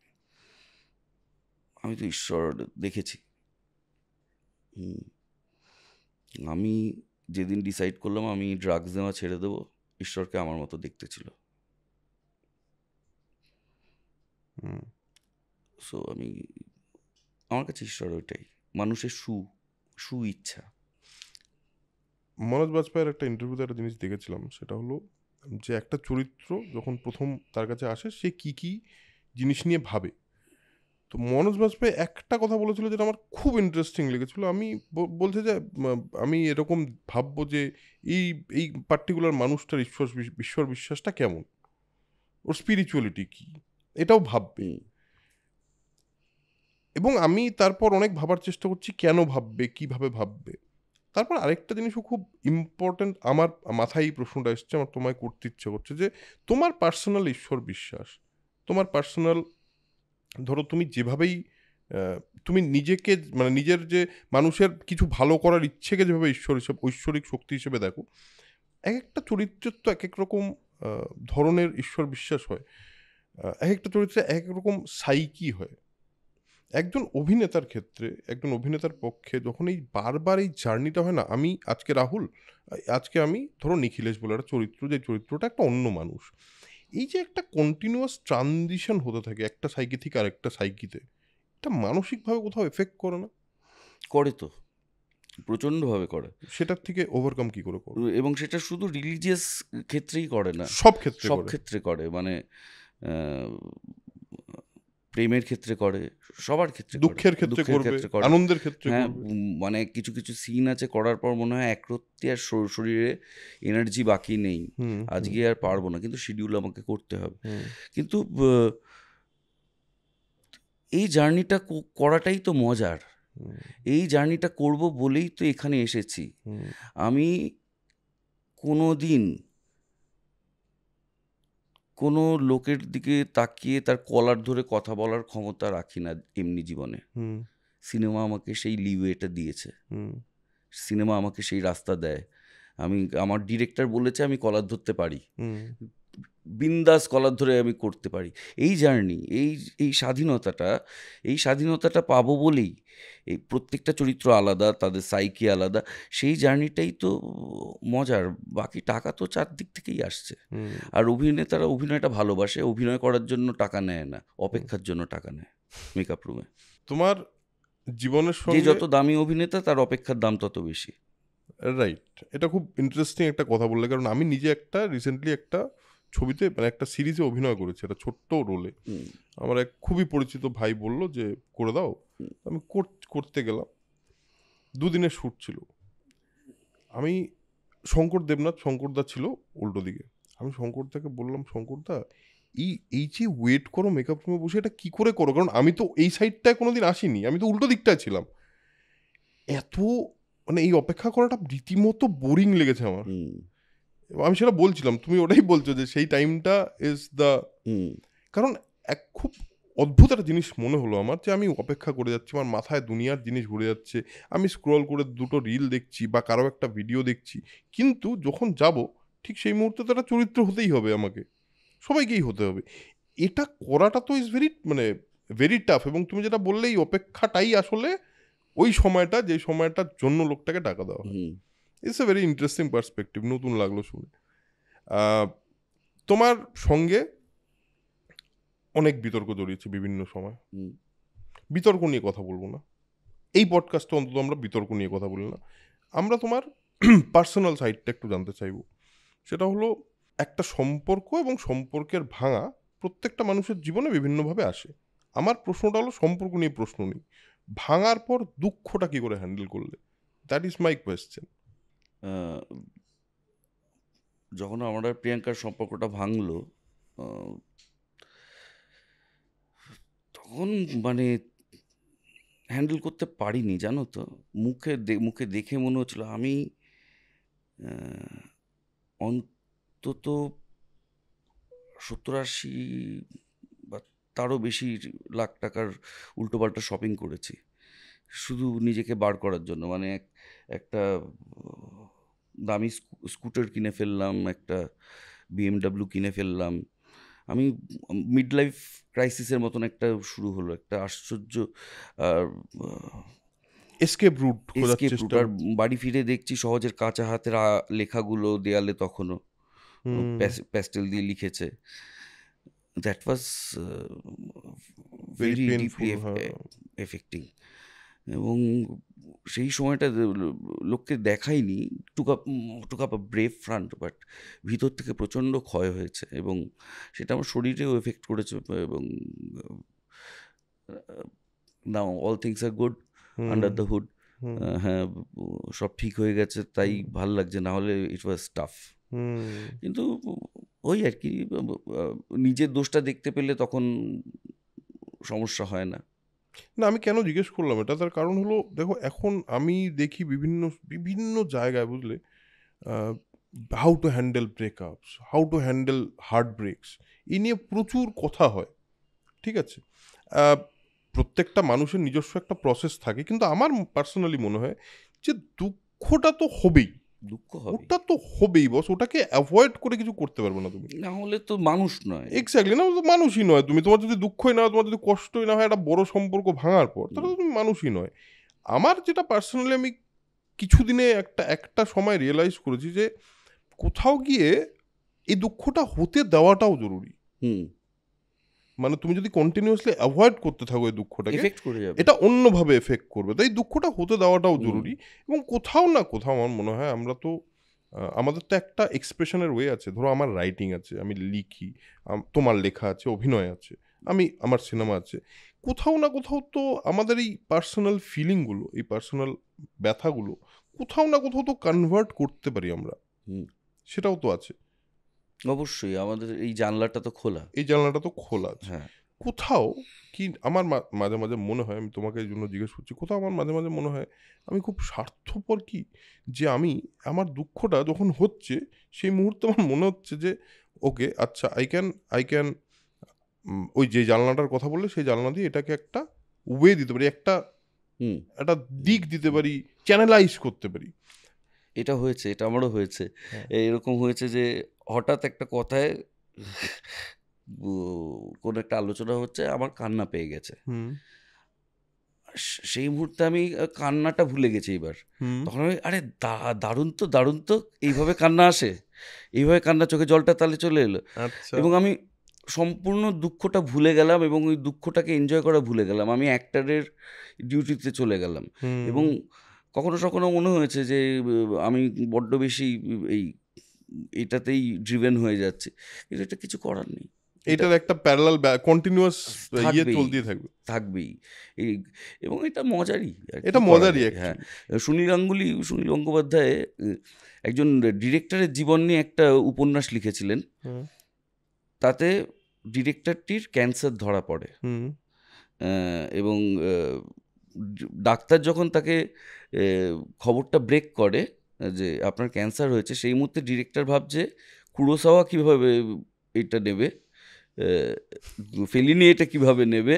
আমি তো ঈশ্বর দেখেছি। আমি যেদিন ডিসাইড করলাম আমি ড্রাগস নেওয়া ছেড়ে দেবো, ঈশ্বরকে আমার মতো দেখতে ছিল। সো আমার কাছে ঈশ্বর ওইটাই, মানুষের সু ইচ্ছা। মনোজ বাজপেয়ীর একটা ইন্টারভিউতে একটা জিনিস দেখেছিলাম, সেটা হলো যে একটা চরিত্র যখন প্রথম তার কাছে আসে সে কি জিনিস নিয়ে ভাবে। তো মনোজ বাজপেয়ী একটা কথা বলেছিল যেটা আমার খুব ইন্টারেস্টিং লেগেছিল। আমি বলছে যে আমি এরকম ভাববো যে এই পার্টিকুলার মানুষটার ঈশ্বর বিশ্বাসটা কেমন, ওর স্পিরিচুয়ালিটি কি, এটাও ভাববে। এবং আমি তারপর অনেক ভাবার চেষ্টা করছি কেন ভাববে, কিভাবে ভাববে। তারপর আরেকটা জিনিসও খুব ইম্পর্ট্যান্ট আমার মাথায় এই প্রশ্নটা এসছে, আমার তোমায় করতে ইচ্ছে করছে যে তোমার পার্সোনাল ঈশ্বর বিশ্বাস, তোমার পার্সোনাল, ধরো তুমি যেভাবেই তুমি নিজেকে মানে নিজের যে মানুষের কিছু ভালো করার ইচ্ছেকে যেভাবে ঐশ্বরিক শক্তি হিসেবে দেখো, এক একটা চরিত্রের তো এক এক রকম ধরনের ঈশ্বর বিশ্বাস হয়, এক একটা চরিত্রে এক এক রকম সাইকি হয়। একজন অভিনেতার ক্ষেত্রে, একজন অভিনেতার পক্ষে যখন এই বারবার এই জার্নিটা হয় না, আমি আজকে রাহুল, আজকে আমি ধরো নিখিলেশ বলে একটা চরিত্র, যে চরিত্রটা একটা অন্য মানুষ, এই যে একটা কন্টিনিউয়াস ট্রানজিশন হতে থাকে একটা সাইকি থেকে আরেকটা সাইকিতে, এটা মানসিকভাবে কোথাও এফেক্ট করে না? করে তো, প্রচণ্ডভাবে করে। সেটার থেকে ওভারকাম কি করে করো? এবং সেটা শুধু রিলিজিয়াস ক্ষেত্রেই করে না, সব ক্ষেত্রে করে। মানে প্রেমের ক্ষেত্রে করে, সবার ক্ষেত্রে, দুঃখের ক্ষেত্রে করবে, আনন্দের ক্ষেত্রে করবে। মানে কিছু কিছু সিন আছে করার পর মনে হয় একরত্তি আর শরীরে এনার্জি বাকি নেই, আজকে আর পারবো না, কিন্তু শিডিউল আমাকে করতে হবে। কিন্তু এই জার্নিটা করাটাই তো মজার, এই জার্নিটা করব বলেই তো এখানে এসেছি। আমি কোনো দিন কোনো লোকের দিকে তাকিয়ে তার কলার ধরে কথা বলার ক্ষমতা রাখি না এমনি জীবনে। সিনেমা আমাকে সেই লিওয়েটা দিয়েছে, সিনেমা আমাকে সেই রাস্তা দেয়। আমার ডিরেক্টর বলেছে আমি কলার ধরতে পারি, বিন্দাস কলার ধরে আমি করতে পারি। এই জার্নি, এই স্বাধীনতাটা পাবো বলেই, এই প্রত্যেকটা চরিত্র আলাদা, তাদের সাইকি আলাদা, সেই জার্নিটাই তো মজার। বাকি টাকা তো চারদিক থেকেই আসছে। আর অভিনেতারা অভিনয়টা ভালোবাসে, অভিনয় করার জন্য টাকা নেয় না, অপেক্ষার জন্য টাকা নেয় মেকআপ রুমে। তোমার জীবনের সঙ্গে যে যত দামি অভিনেতা তার অপেক্ষার দাম তত বেশি। রাইট, এটা খুব ইন্টারেস্টিং একটা কথা বললে, কারণ আমি নিজে একটা রিসেন্টলি একটা ছবিতে মানে একটা সিরিজে অভিনয় করেছি, একটা ছোট্ট রোলে। হুম, আমার এক খুবই পরিচিত ভাই বলল যে করে দাও, হুম, আমি করতে গেলাম। 2 দিনের শ্যুট ছিল। আমি শঙ্করদা ছিল উল্টো দিকে। আমি শঙ্করদাকে বললাম, শঙ্করদা এই যে ওয়েট করো মেকআপ রুমে বসে, এটা কি করে করো? কারণ আমি তো এই সাইডটায় কোনোদিন আসিনি, আমি তো উল্টো দিকটায় ছিলাম। এত মানে এই অপেক্ষা করাটা রীতিমতো বোরিং লেগেছে আমার। হুম, আমি সেটা বলছিলাম, তুমি ওটাই বলছো যে সেই টাইমটা ইজ দ্য, হুম, কারণ এক খুব অদ্ভুত একটা জিনিস মনে হলো আমার, যে আমি অপেক্ষা করে যাচ্ছি, আমার মাথায় দুনিয়ার জিনিস ঘুরে যাচ্ছে, আমি স্ক্রল করে 2টো রিল দেখছি বা কারো একটা ভিডিও দেখছি, কিন্তু যখন যাব ঠিক সেই মুহূর্তে তো একটা চরিত্র হতেই হবে, আমাকে সবাইকেই হতে হবে। এটা করাটা তো ইজ মানে ভেরি টাফ। এবং তুমি যেটা বললে, এই অপেক্ষাটাই আসলে ওই সময়টা, যে সময়টার জন্য লোকটাকে টাকা দেওয়া হয়। হুম। It's a very interesting perspective, নতুন লাগলো শুনে। তোমার সঙ্গে অনেক বিতর্ক জড়িয়েছে বিভিন্ন সময়। হুম, বিতর্ক নিয়ে কথা বলবো না, এই পডকাস্টে অন্তত আমরা বিতর্ক নিয়ে কথা বলি না। আমরা তোমার পার্সোনাল সাইডটা একটু জানতে চাইবো। সেটা হলো, একটা সম্পর্ক এবং সম্পর্কের ভাঙা প্রত্যেকটা মানুষের জীবনে বিভিন্নভাবে আসে। আমার প্রশ্নটা হলো, সম্পর্ক নিয়ে প্রশ্ন নেই, ভাঙার পর দুঃখটা কি করে হ্যান্ডেল করলে? That is my question. আহ, যখন আমার আর প্রিয়াঙ্কার সম্পর্কটা ভাঙলো, আহ, তখন মানে হ্যান্ডেল করতে পারিনি, জানো তো। মুখে দেখে মনে হচ্ছিল আমি আহ, অন্তত 70-80 বা তারও বেশি লাখ টাকার উল্টোপাল্টা শপিং করেছি, শুধু নিজেকে বার করার জন্য। মানে একটা দামি স্কুটার কিনে ফেললাম, একটা BMW কিনে ফেললাম। আমি মিড লাইফ ক্রাইসিসের মতন একটা শুরু হলো, একটা আশ্চর্য এসকেপ রুট খোঁজার এসকেপ রুট। চেষ্টা আর করছি। বাড়ি ফিরে দেখছি সহজের কাঁচা হাতের লেখাগুলো দেয়ালে তখনও হুম। প্যাস্টেল দিয়ে লিখেছে। That was very very deeply painful, হ্যাঁ। এফেক্টিং। এবং সেই সময়টা লোককে দেখাইনি, টুক আপ ব্রেভ ফ্রন্ট, বাট ভিতর থেকে প্রচণ্ড ক্ষয় হয়েছে, এবং সেটা আমার শরীরেও এফেক্ট করেছে। এবং now all things are good hmm. Under the hood. হুম। হ্যাঁ, সব ঠিক হয়ে গেছে, তাই হুম। ভাল লাগছে, না হলে ইট ওয়াজ টাফ। হুম। কিন্তু ওই আর কি, নিজের দোষটা দেখতে পেলে তখন সমস্যা হয় না। না, আমি কেন জিজ্ঞেস করলাম এটা, তার কারণ হলো, দেখো এখন আমি দেখি বিভিন্ন বিভিন্ন জায়গায়, বুঝলে, how to handle breakups, how to handle heart breaks, এই নিয়ে প্রচুর কথা হয়। ঠিক আছে, আহ, প্রত্যেকটা মানুষের নিজস্ব একটা প্রসেস থাকে, কিন্তু আমার পার্সোনালি মনে হয় যে দুঃখটা তো হবেই, দুঃখ হবে, ওটা তো হবেই বস, ওটাকে অ্যাভয়েড করে কিছু করতে পারবে না তুমি। না হলে তো মানুষ নয়। এক্স্যাক্টলি, না ও তো মানুষই নয় তুমি। তোমার যদি দুঃখই না হয়, তোমার যদি কষ্টই না হয় একটা বড় সম্পর্ক ভাঙার পর, তাহলে তো তুমি মানুষই নয়। আমার যেটা পার্সোনালি, আমি কিছুদিনে একটা সময় রিয়েলাইজ করেছি যে কোথাও গিয়ে এই দুঃখটা হতে দেওয়াটাও জরুরি। হুম, মানে তুমি যদি কন্টিনিউয়াসলি অ্যাভয়েড করতে থাকো এই দুঃখটাকে, এফেক্ট করে যাবে। এটা অন্যভাবে এফেক্ট করবে। তাই দুঃখটা হতে দেওয়াটাও হুম, জরুরি। এবং কোথাও না কোথাও আমার মনে হয়, আমরা তো আমাদের তো একটা এক্সপ্রেশনের ওয়ে আছে। ধরো আমার রাইটিং আছে, আমি লিখি, তোমার লেখা আছে, অভিনয় আছে, আমার সিনেমা আছে। কোথাও না কোথাও তো আমাদের এই পার্সোনাল ফিলিংগুলো, এই পার্সোনাল ব্যথাগুলো কোথাও না কোথাও তো কনভার্ট করতে পারি আমরা, হুম, সেটাও তো আছে। অবশ্যই আমাদের এই জানলাটা তো খোলা। এই জানলাটা তো খোলা আছে। হ্যাঁ, কোথাও কি আমার মাঝে মাঝে মনে হয়, আমি তোমাকে এই জন্য জিজ্ঞেস করছি, কোথাও আমার মাঝে মাঝে মনে হয় আমি খুব স্বার্থপর, কি যে আমি আমার দুঃখটা যখন হচ্ছে সেই মুহূর্তে আমার মনে হচ্ছে যে ওকে, আচ্ছা, আই ক্যান ওই যে জানলাটার কথা বললে, সেই জানলা দিয়ে এটাকে একটা ওয়ে দিতে পারি, একটা হুম, একটা দিক দিতে পারি, চ্যানেলাইজ করতে পারি। এটা হয়েছে, এটা আমারও হয়েছে। হ্যাঁ। এরকম হয়েছে যে হঠাৎ একটা কথায় কোনো একটা আলোচনা হচ্ছে, আমার কান্না পেয়ে গেছে। হুম। সেই মুহূর্তে আমি কান্নাটা ভুলে গেছি এবার। হুম। তখন আমি, আরে দারুণ তো, দারুণ তো, এইভাবে কান্না আসে, এইভাবে কান্না, চোখে জলটা তাহলে চলে এলো। আচ্ছা। এবং আমি সম্পূর্ণ দুঃখটা ভুলে গেলাম, এবং ওই দুঃখটাকে এনজয় করা ভুলে গেলাম। আমি অ্যাক্টরের ডিউটিতে চলে গেলাম। হুম। এবং কখনো কখনো মনে হয়েছে যে আমি বড্ড বেশি এই এটাতেই ড্রিভেন হয়ে যাচ্ছে, কিন্তু এটা কিছু করার নেই। এটার একটা প্যারালাল কন্টিনিউয়াস থাকবেই চলতেই থাকবে। থাকবেই এই, এবং এটা মজারই আর এটা কি করা মজারই যায়। হ্যাঁ, অ্যাকচুয়ালি। সুনীল গঙ্গোপাধ্যায় একজন ডিরেক্টরের জীবন নিয়ে একটা উপন্যাস লিখেছিলেন। তাতে ডিরেক্টরটির ক্যান্সার ধরা পড়ে, এবং ডাক্তার যখন তাকে খবরটা ব্রেক করে যে আপনার ক্যান্সার হয়েছে, সেই মুহূর্তে ডিরেক্টর ভাবছে কুরোসাওয়া কীভাবে এটা নেবে, ফেলিনি এটা কিভাবে নেবে,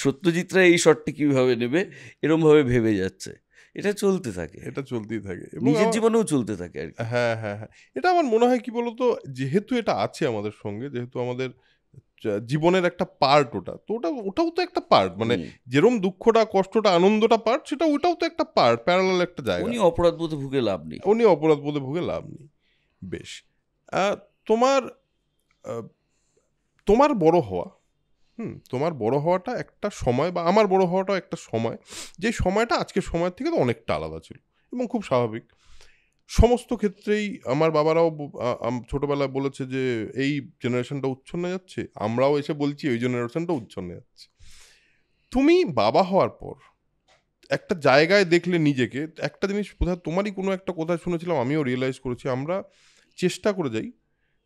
সত্যজিৎরা এই শটটি কিভাবে নেবে, এরমভাবে ভেবে যাচ্ছে। এটা চলতে থাকে, এটা চলতেই থাকে এবং নিজের জীবনেও চলতে থাকে আর কি। হ্যাঁ হ্যাঁ হ্যাঁ, এটা আমার মনে হয় কি বলতো, যেহেতু এটা আছে আমাদের সঙ্গে, যেহেতু আমাদের জীবনের একটা পার্ট ওটা, তো ওটাও তো একটা পার্ট, মানে যেরকম দুঃখটা কষ্টটা আনন্দটা পার্ট, সেটা ওটাও তো একটা পার্ট, প্যারালাল একটা জায়গা। উনি অপরাধ বোধে ভুগে লাভ নেই, অপরাধ বোধে ভুগে লাভ নেই। বেশ, তোমার তোমার বড় হওয়া, তোমার বড় হওয়াটা একটা সময়, বা আমার বড় হওয়াটাও একটা সময়, যে সময়টা আজকের সময়ের থেকে তো অনেকটা আলাদা ছিল এবং খুব স্বাভাবিক। সমস্ত ক্ষেত্রেই আমার বাবারাও ছোটবেলায় বলেছে যে এই জেনারেশনটা উচ্ছন্নে যাচ্ছে, আমরাও এসে বলছি ওই জেনারেশনটা উচ্ছন্নে যাচ্ছে। তুমি বাবা হওয়ার পর একটা জায়গায় দেখলে নিজেকে, একটা জিনিস বোধহয় তোমারই কোনো একটা কথা শুনেছিলাম, আমিও রিয়েলাইজ করেছি, আমরা চেষ্টা করে যাই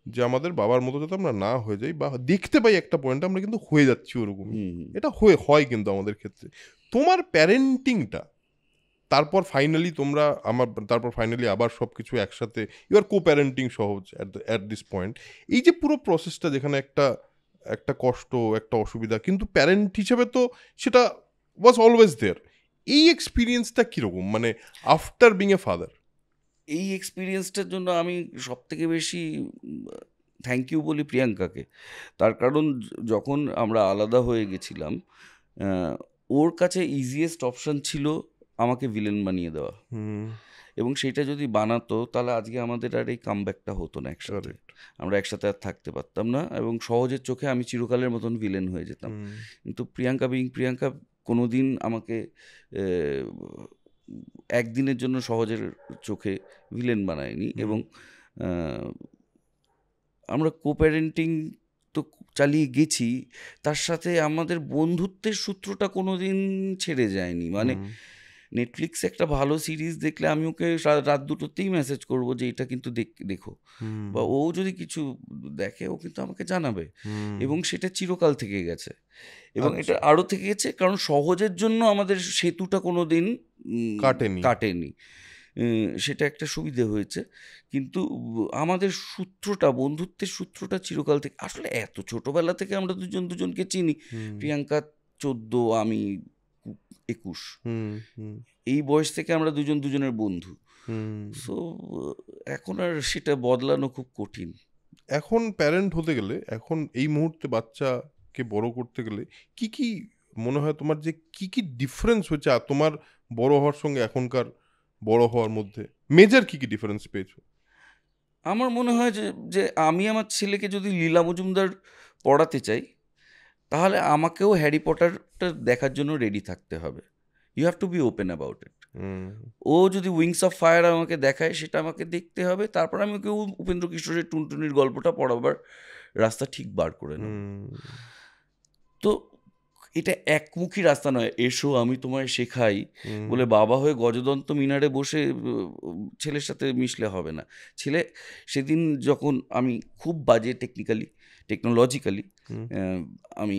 যে আমাদের বাবার মতো যাতে আমরা না হয়ে যাই, বা দেখতে পাই একটা পয়েন্টে আমরা কিন্তু হয়ে যাচ্ছি ওরকমই। এটা হয় কিন্তু আমাদের ক্ষেত্রে। তোমার প্যারেন্টিংটা, তারপর ফাইনালি আবার সব কিছু একসাথে, ইউ আর কো প্যারেন্টিং সহজ অ্যাট দিস পয়েন্ট। এই যে পুরো প্রসেসটা, যেখানে একটা কষ্ট, একটা অসুবিধা, কিন্তু প্যারেন্ট হিসেবে তো সেটা ওয়াজ অলওয়েজ দেয়ার। এই এক্সপিরিয়েন্সটা কীরকম, মানে আফটার বিং এ ফাদার? এই এক্সপিরিয়েন্সটার জন্য আমি সব থেকে বেশি থ্যাংক ইউ বলি প্রিয়াঙ্কাকে। তার কারণ যখন আমরা আলাদা হয়ে গেছিলাম, ওর কাছে ইজিয়েস্ট অপশান ছিল আমাকে ভিলেন বানিয়ে দেওয়া, এবং সেটা যদি বানাতো তাহলে আজকে আমাদের আর এই কামব্যাকটা হতো না একসাথে, আমরা একসাথে আর থাকতে পারতাম না, এবং সহজের চোখে আমি চিরকালের মতন ভিলেন হয়ে যেতাম। কিন্তু প্রিয়াঙ্কা কোনোদিন আমাকে একদিনের জন্য সহজের চোখে ভিলেন বানায়নি, এবং আমরা কো প্যারেন্টিং তো চালিয়ে গেছি, তার সাথে আমাদের বন্ধুত্বের সূত্রটা কোনো দিন ছেড়ে যায়নি। মানে নেটফ্লিক্সে একটা ভালো সিরিজ দেখলে আমি ওকে রাত দুটোতেই মেসেজ করব যে এটা কিন্তু দেখো, বা ও যদি কিছু দেখে ও কিন্তু আমাকে জানাবে, এবং সেটা চিরকাল থেকে গেছে, এবং এটা আরও থেকে গেছে কারণ সহজের জন্য আমাদের সেতুটা কোনো দিন কাটেনি, সেটা একটা সুবিধে হয়েছে। কিন্তু আমাদের সূত্রটা, বন্ধুত্বের সূত্রটা চিরকাল থেকে, আসলে এত ছোটবেলা থেকে আমরা দুজনকে চিনি। প্রিয়াঙ্কা 14, আমি 21, এই বয়স থেকে আমরা দুজনের বন্ধু। সো এখন আর সেটা বদলানো খুব কঠিন। এখন প্যারেন্ট হতে গেলে, এখন এই মুহূর্তে বাচ্চাকে বড় করতে গেলে কি কি মনে হয় তোমার, যে কি কি ডিফারেন্স হয়েছে তোমার বড় হওয়ার সঙ্গে এখনকার বড় হওয়ার মধ্যে? মেজর কি কি ডিফারেন্স পেয়েছো? আমার মনে হয় যে আমি আমার ছেলেকে যদি লীলা মজুমদার পড়াতে চাই, তাহলে আমাকেও হ্যারি পটারটা দেখার জন্য রেডি থাকতে হবে। You have to be open about it. ও যদি উইংস অফ ফায়ার আমাকে দেখায়, সেটা আমাকে দেখতে হবে, তারপর আমি ওকে উপেন্দ্র কিশোরের টুনটুনির গল্পটা পড়াবার রাস্তা ঠিক বার করে নেব। তো এটা একমুখী রাস্তা নয়, এসো আমি তোমায় শেখাই বলে বাবা হয়ে গজদন্ত মিনারে বসে ছেলের সাথে মিশলে হবে না। ছেলে সেদিন যখন আমি খুব বাজে টেকনোলজিক্যালি আমি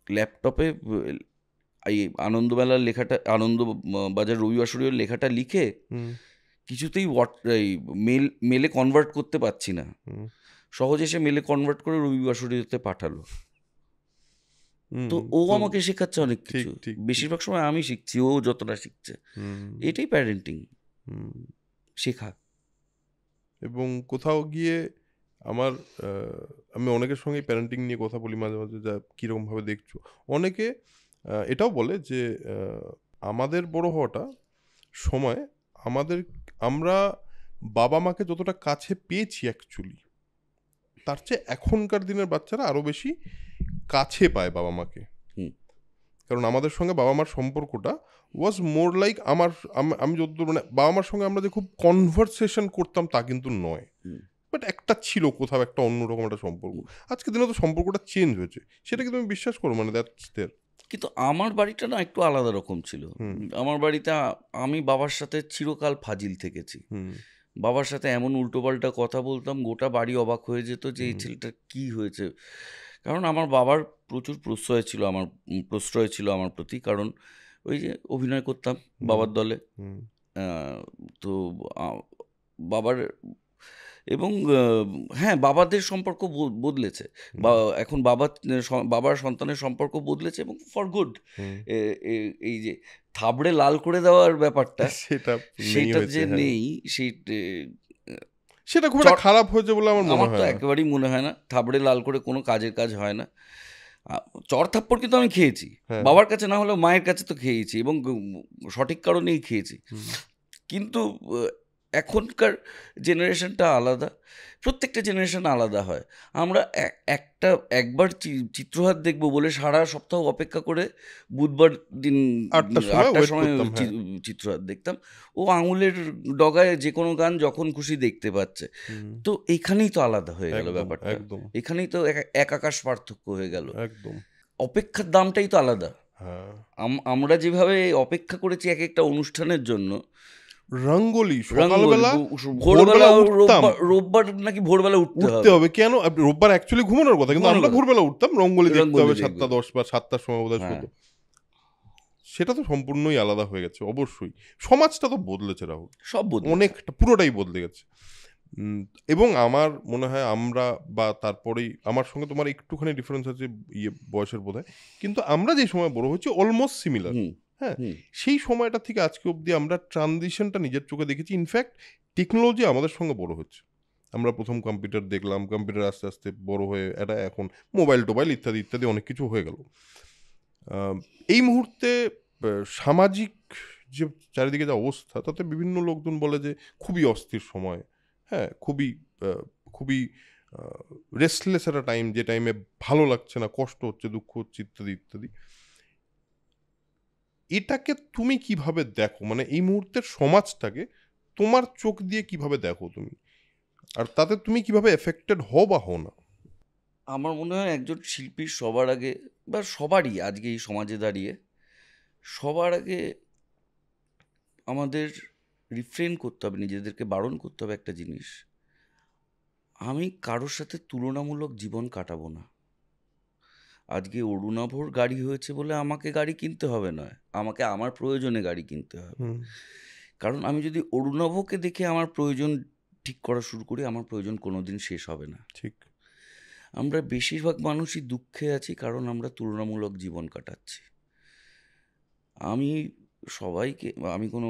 ল্যাপটপে এই আনন্দমেলার লেখাটা, আনন্দবাজার রবিবাসরীয় লেখাটা লিখে কিছুতেই মেলে কনভার্ট করতে পারছি না, সহজে সে মেলে কনভার্ট করে রবিবাসরীতে পাঠালো। তো ও আমাকে শেখাচ্ছে অনেক কিছু, বেশিরভাগ সময় আমি শিখছি, ও যতটা শিখছে। এটাই প্যারেন্টিং, শেখা। এবং কোথাও গিয়ে আমি অনেকের সঙ্গে প্যারেন্টিং নিয়ে কথা বলি মাঝে মাঝে, যা কীরকমভাবে দেখছো। অনেকে এটাও বলে যে আমাদের বড় হওয়াটা সময় আমরা বাবা মাকে যতটা কাছে পেয়েছি অ্যাকচুয়ালি, তার চেয়ে এখনকার দিনের বাচ্চারা আরও বেশি কাছে পায় বাবা মাকে। কারণ আমাদের সঙ্গে বাবা মার সম্পর্কটা ওয়াজ মোর লাইক আমি যতদূর মানে বাবা মার সঙ্গে আমরা যে খুব কনভারসেশন করতাম তা কিন্তু নয়, বাট একটা ছিল কোথাও একটা অন্যরকম একটা সম্পর্ক। আজকে দিনে তো সম্পর্কটা চেঞ্জ হয়েছে, সেটা কি তুমি বিশ্বাস করো? মানে দ্যাটস দেয়ার। কিন্তু আমার বাড়িটা না একটু আলাদা রকম ছিল। আমার বাড়িতে আমি বাবার সাথে চিরকাল ফাজিল থেকেছি। বাবার সাথে এমন উল্টোপাল্টা কথা বলতাম, গোটা বাড়ি অবাক হয়ে যেত যে এই ছেলেটার কি হয়েছে। কারণ আমার বাবার প্রচুর প্রশ্রয় ছিল আমার প্রতি, কারণ ওই যে অভিনয় করতাম বাবার দলে। তো বাবার এবং হ্যাঁ, বাবাদের সম্পর্ক বদলেছে, বা এখন বাবার সন্তানের সম্পর্ক বদলেছে, এবং ফর গুড। এই যে থাবড়ে লাল করে দেওয়ার ব্যাপারটা, সেটা যে নেই, সেটা খুব একটা খারাপ হয়েছে বলে আমার তো একেবারেই মনে হয় না। থাবড়ে লাল করে কোনো কাজের কাজ হয় না। চর থাপ্পড় কিন্তু আমি খেয়েছি, বাবার কাছে না হলেও মায়ের কাছে তো খেয়েছি, এবং সঠিক কারণেই খেয়েছি। কিন্তু এখনকার জেনারেশনটা আলাদা, প্রত্যেকটা জেনারেশন আলাদা হয়। আমরা একবার চিত্রহাট দেখবো বলে সারা সপ্তাহ অপেক্ষা করে বুধবার দিন 8টার সময় চিত্রহাট দেখতাম। ও আঙুলের ডগায় যে কোনো গান যখন খুশি দেখতে পাচ্ছে। তো এইখানেই তো আলাদা হয়ে গেল ব্যাপারটা, এখানেই তো এক আকাশ পার্থক্য হয়ে গেল। একদম অপেক্ষার দামটাই তো আলাদা। আমরা যেভাবে অপেক্ষা করেছি এক একটা অনুষ্ঠানের জন্য, রঙ্গোলি সকালবেলা, ভোরবেলা, রোববার নাকি ভোরবেলা উঠতে হবে। কেন? রোববার অ্যাকচুয়ালি ঘুমানোর কথা, কিন্তু আমরা ভোরবেলা উঠতাম, রঙ্গোলি দেখতে হবে 7:10 বা 7টার সময় বোধহয় শুরু। সেটা তো সম্পূর্ণই আলাদা হয়ে গেছে। অবশ্যই সমাজটা তো বদলেছে রাহুল, সব অনেকটা, পুরোটাই বদলে গেছে। এবং আমার মনে হয় আমরা, বা তারপরেই আমার সঙ্গে তোমার একটুখানি ডিফারেন্স আছে বয়সের বোধহয়, কিন্তু আমরা যে সময় বড় হয়েছি অলমোস্ট সিমিলার। হ্যাঁ, সেই সময়টা থেকে আজকে অবধি আমরা ট্রানজিশনটা নিজের চোখে দেখেছি। ইনফ্যাক্ট টেকনোলজি আমাদের সঙ্গে বড় হচ্ছে। আমরা প্রথম কম্পিউটার দেখলাম, কম্পিউটার আস্তে আস্তে বড় হয়ে এটা এখন মোবাইল টোবাইল ইত্যাদি ইত্যাদি অনেক কিছু হয়ে গেল। এই মুহূর্তে সামাজিক যে চারিদিকে যে অবস্থা, তাতে বিভিন্ন লোকজন বলে যে খুবই অস্থির সময়। হ্যাঁ, খুবই রেস্টলেস একটা টাইম, যে টাইমে ভালো লাগছে না, কষ্ট হচ্ছে, দুঃখ হচ্ছে ইত্যাদি ইত্যাদি। এটাকে তুমি কিভাবে দেখো? মানে এই মুহূর্তের সমাজটাকে তোমার চোখ দিয়ে কিভাবে দেখো তুমি, আর তাতে তুমি কিভাবে এফেক্টেড হও বা হও না? আমার মনে হয় একজন শিল্পীর সবার আগে, বা সবারই আজকে এই সমাজে দাঁড়িয়ে সবার আগে আমাদের রিফ্রেন করতে হবে, নিজেদেরকে বারণ করতে হবে একটা জিনিস: আমি কারোর সাথে তুলনামূলক জীবন কাটাবো না। আজকে অরুণাভর গাড়ি হয়েছে বলে আমাকে গাড়ি কিনতে হবে নয়, আমাকে আমার প্রয়োজনে গাড়ি কিনতে হবে। কারণ আমি যদি অরুণাভকে দেখে আমার প্রয়োজন ঠিক করা শুরু করি, আমার প্রয়োজন কোনোদিন শেষ হবে না। ঠিক। আমরা বেশিরভাগ মানুষই দুঃখে আছি কারণ আমরা তুলনামূলক জীবন কাটাচ্ছি। আমি কোনো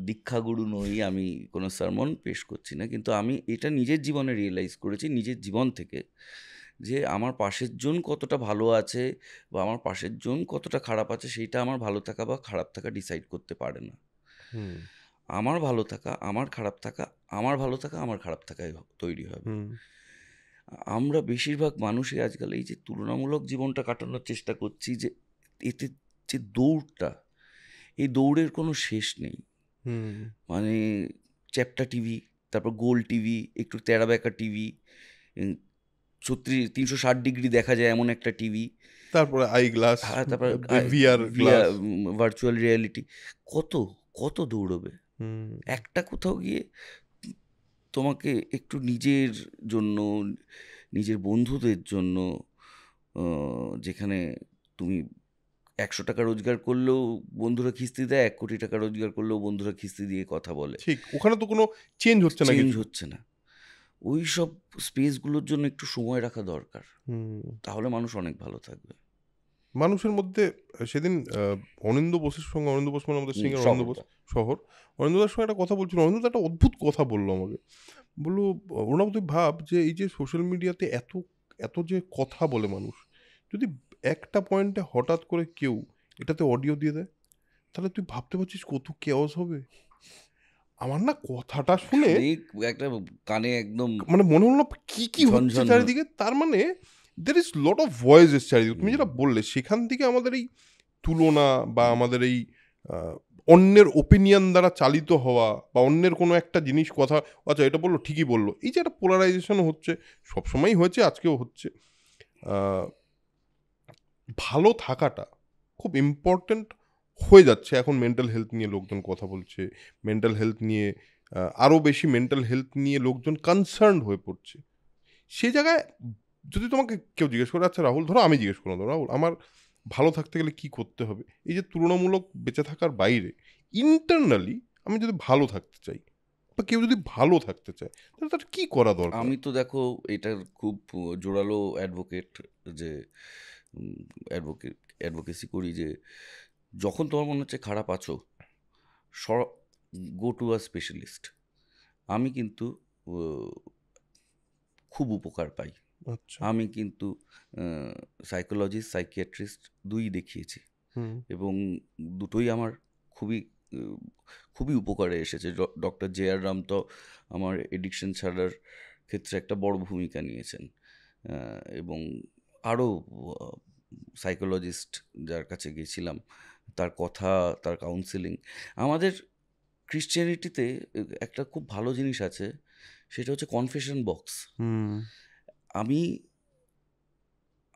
দীক্ষাগুরু নই, আমি কোনো সারমন পেশ করছি না, কিন্তু আমি এটা নিজের জীবনে রিয়েলাইজ করেছি, নিজের জীবন থেকে, যে আমার পাশের জন কতটা ভালো আছে বা আমার পাশের জন কতটা খারাপ আছে, সেইটা আমার ভালো থাকা বা খারাপ থাকা ডিসাইড করতে পারে না। আমার ভালো থাকা, আমার খারাপ থাকা, আমার ভালো থাকা, আমার খারাপ থাকায় তৈরি হবে। আমরা বেশিরভাগ মানুষই আজকাল এই যে তুলনামূলক জীবনটা কাটানোর চেষ্টা করছি, যে এতে যে দৌড়টা, এই দৌড়ের কোনো শেষ নেই। মানে চ্যাপ্টা টিভি, তারপর গোল টিভি, একটু তেরা বেঁকা টিভি, 360 ডিগ্রি দেখা যায় এমন একটা টিভি, তারপরে আই গ্লাস, তারপর ভিআর গ্লাস, ভার্চুয়াল রিয়ালিটি, কত দৌড়বে। একটা কোথাও গিয়ে তোমাকে একটু নিজের জন্য, নিজের বন্ধুদের জন্য, যেখানে তুমি 100 টাকা রোজগার করলেও বন্ধুরা খিস্তি দেয়, 1 কোটি টাকা রোজগার করলেও বন্ধুরা খিস্তি দিয়ে কথা বলে। ঠিক, ওখানে তো কোনো চেঞ্জ হচ্ছে না। ওই সব স্পেসগুলোর জন্য একটু সময় রাখা দরকার, তাহলে মানুষ অনেক ভালো থাকবে। মানুষের মধ্যে সেদিন অনিন্দ্য বোসের সঙ্গে, অনিন্দ্য বোস মানে আমাদের সিঙ্গার অনিন্দ্য বোস, শহর, অনিন্দ্যদার সঙ্গে একটা কথা বলছিল। অনিন্দ্য একটা অদ্ভুত কথা বললো আমাকে, বললো ওনার তুই ভাব যে এই যে সোশ্যাল মিডিয়াতে এত যে কথা বলে মানুষ, যদি একটা পয়েন্টে হঠাৎ করে কেউ এটাতে অডিও দিয়ে দেয়, তাহলে তুই ভাবতে পারছিস কত কেওস হবে। আমার না কথাটা শুনে একটা কানে একদম মানে মনে হলো কি হচ্ছে চারিদিকে। তার মানে there is lot of voices চারিদিকে। তুমি যেটা বললে সেখান থেকে আমাদের এই তুলনা বা আমাদের এই অন্যের ওপিনিয়ন দ্বারা চালিত হওয়া বা অন্যের কোনো একটা জিনিস কথা, আচ্ছা এটা বললো ঠিকই বললো, এই যে একটা পোলারাইজেশন হচ্ছে, সবসময়ই হয়েছে, আজকেও হচ্ছে। ভালো থাকাটা খুব ইম্পর্ট্যান্ট হয়ে যাচ্ছে এখন। মেন্টাল হেলথ নিয়ে লোকজন কথা বলছে, মেন্টাল হেলথ নিয়ে আরও বেশি মেন্টাল হেলথ নিয়ে লোকজন কনসার্ন হয়ে পড়ছে। সেই জায়গায় যদি তোমাকে কেউ জিজ্ঞেস করে, আচ্ছা রাহুল, ধরো আমি জিজ্ঞেস করলাম, রাহুল আমার ভালো থাকতে গেলে কি করতে হবে, এই যে তুলনামূলক বেঁচে থাকার বাইরে ইন্টারনালি আমি যদি ভালো থাকতে চাই বা কেউ যদি ভালো থাকতে চায়, তাহলে তার কী করা দরকার? আমি তো দেখো এটার খুব জোরালো অ্যাডভোকেট, যে অ্যাডভোকেসি করি, যে যখন তোমার মনে হচ্ছে খারাপ আছো, গো টু আ স্পেশালিস্ট। আমি কিন্তু খুব উপকার পাই। আচ্ছা। আমি কিন্তু সাইকোলজিস্ট, সাইকিয়াট্রিস্ট দুই দেখিয়েছি, এবং দুটোই আমার খুবই খুবই উপকারে এসেছে। ডক্টর জে.আর. রাম তো আমার এডিকশন ছাড়ার ক্ষেত্রে একটা বড় ভূমিকা নিয়েছেন, এবং আরও সাইকোলজিস্ট যার কাছে গেছিলাম, তার কথা, তার কাউন্সেলিং। আমাদের ক্রিশ্চিয়ানিটিতে একটা খুব ভালো জিনিস আছে, সেটা হচ্ছে কনফেশন বক্স। আমি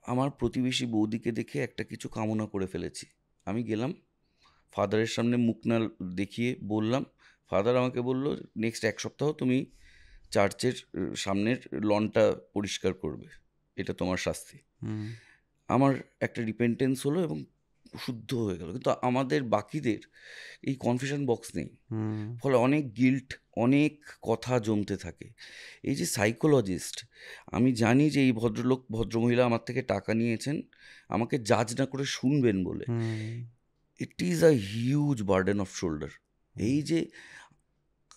আমার প্রতিবেশী বৌদিকে দেখে একটা কিছু কামনা করে ফেলেছি, আমি গেলাম ফাদারের সামনে মুখ না দেখিয়ে বললাম, ফাদার আমাকে বললো নেক্সট 1 সপ্তাহ তুমি চার্চের সামনের লনটা পরিষ্কার করবে, এটা তোমার শাস্তি। আমার একটা রিপেন্টেন্স হলো এবং শুদ্ধ হয়ে গেল। কিন্তু আমাদের বাকিদের এই কনফেশন বক্স নেই, ফলে অনেক গিল্ট, অনেক কথা জমতে থাকে। এই যে সাইকোলজিস্ট, আমি জানি যে এই ভদ্রলোক ভদ্রমহিলা আমার থেকে টাকা নিয়েছেন আমাকে জাজ না করে শুনবেন বলে, it is a huge burden off shoulder. এই যে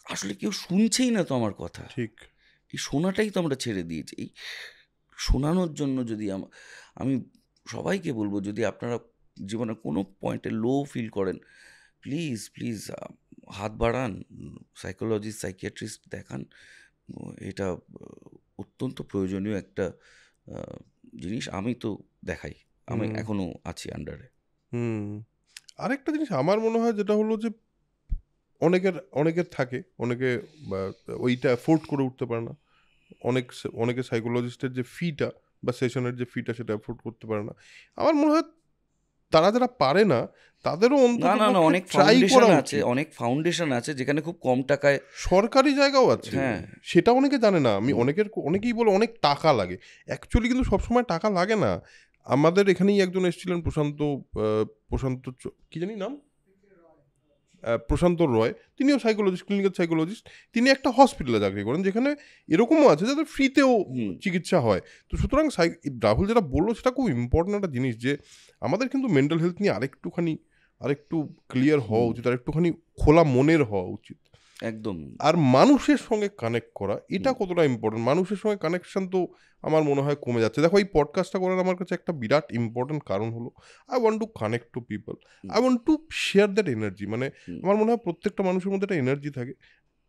আসলে কেউ শুনছেই না তো আমার কথা, ঠিক, এই শোনাটাই তো আমরা ছেড়ে দিয়েছি। এই শোনানোর জন্য যদি আমি সবাইকে বলবো, যদি আপনারা জীবনে কোনো পয়েন্টে লো ফিল করেন, প্লিজ প্লিজ হাত বাড়ান, সাইকোলজিস্ট, সাইকিয়াট্রিস্ট দেখান। এটা অত্যন্ত প্রয়োজনীয় একটা জিনিস। আমি তো দেখাই, আমি এখনো আছি আন্ডারে। আরেকটা জিনিস আমার মনে হয় যেটা হলো যে অনেকের থাকে, অনেকে ওইটা অ্যাফোর্ড করে উঠতে পারে না, অনেকে সাইকোলজিস্টের যে ফিটা বা সেশনের যে ফিটা সেটা অ্যাফোর্ড করতে পারে না। আমার মনে হয় তারা যারা পারে না তাদেরও অন্তত অনেক ট্রাই করা আছে, উচিত। অনেক ফাউন্ডেশন আছে যেখানে খুব কম টাকায় সরকারি জায়গাও আছে, হ্যাঁ, সেটা অনেকে জানে না। আমি অনেকেই বলে অনেক টাকা লাগে, অ্যাকচুয়ালি কিন্তু সবসময় টাকা লাগে না। আমাদের এখানেই একজন এসেছিলেন, প্রশান্ত কি জানি নাম, প্রশান্ত রয়, তিনিও সাইকোলজিস্ট, ক্লিনিক্যাল সাইকোলজিস্ট। তিনি একটা হসপিটালে চাকরি করেন যেখানে এরকমও আছে যাদের ফ্রিতেও চিকিৎসা হয়। তো সুতরাং রাহুল যেটা বললো সেটা খুব ইম্পর্টেন্ট একটা জিনিস, যে আমাদের কিন্তু মেন্টাল হেলথ নিয়ে আরেকটু ক্লিয়ার হওয়া উচিত, আর একটুখানি খোলা মনের হওয়া উচিত একদম। আর মানুষের সঙ্গে কানেক্ট করা, এটা কতটা ইম্পর্টেন্ট। মানুষের সঙ্গে কানেকশন তো আমার মনে হয় কমে যাচ্ছে। দেখো এই পডকাস্টটা করার আমার কাছে একটা বিরাট ইম্পর্টেন্ট কারণ হলো I want to connect to people, I want to share that energy. মানে আমার মনে হয় প্রত্যেকটা মানুষের মধ্যে একটা এনার্জি থাকে,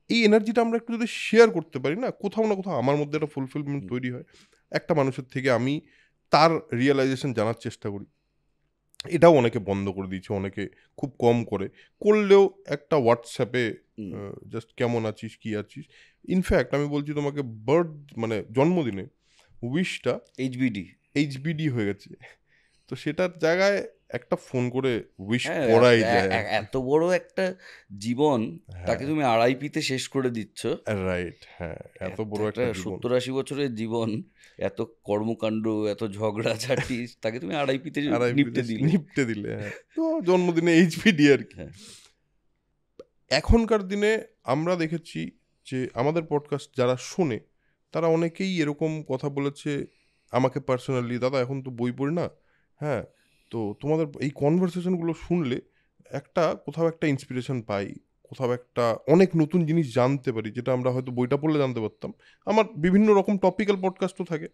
এই এনার্জিটা আমরা একটু যদি শেয়ার করতে পারি না, কোথাও না কোথাও আমার মধ্যে একটা ফুলফিলমেন্ট তৈরি হয়। একটা মানুষের থেকে আমি তার রিয়েলাইজেশন জানার চেষ্টা করি, এটাও অনেকে বন্ধ করে দিয়েছে, অনেকে খুব কম করলেও একটা হোয়াটসঅ্যাপে জাস্ট কেমন আছিস, কি আছিস। ইনফ্যাক্ট আমি বলছি তোমাকে, মানে জন্মদিনে উইশটা এইচবিডি হয়ে গেছে, তো সেটার জায়গায় একটা ফোন করে উইশ করাই যায়। এত বড় একটা জীবন, তাকে তুমি RIP-তে শেষ করে দিচ্ছ। রাইট, হ্যাঁ, এত বড় একটা 70-80 বছরের জীবন, এত কর্মকাণ্ড, এত ঝগড়াঝাটি, তাকে তুমি RIP-তে নিপটে দিলে। তো জন্মদিনে এইচবিডি আর কি। এখনকার দিনে আমরা দেখেছি যে আমাদের পডকাস্ট যারা শোনে তারা অনেকেই এরকম কথা বলেছে আমাকে পার্সোনালি, দাদা এখন তো বই পড়ি না, হ্যাঁ, তো তোমাদের এই কনভারসেশনগুলো শুনলে কোথাও একটা ইন্সপিরেশন পাই, কোথাও একটা অনেক নতুন জিনিস জানতে পারি, যেটা আমরা হয়তো বইটা পড়লে জানতে পারতাম। আমার বিভিন্ন রকম টপিক্যাল পডকাস্টও থাকে।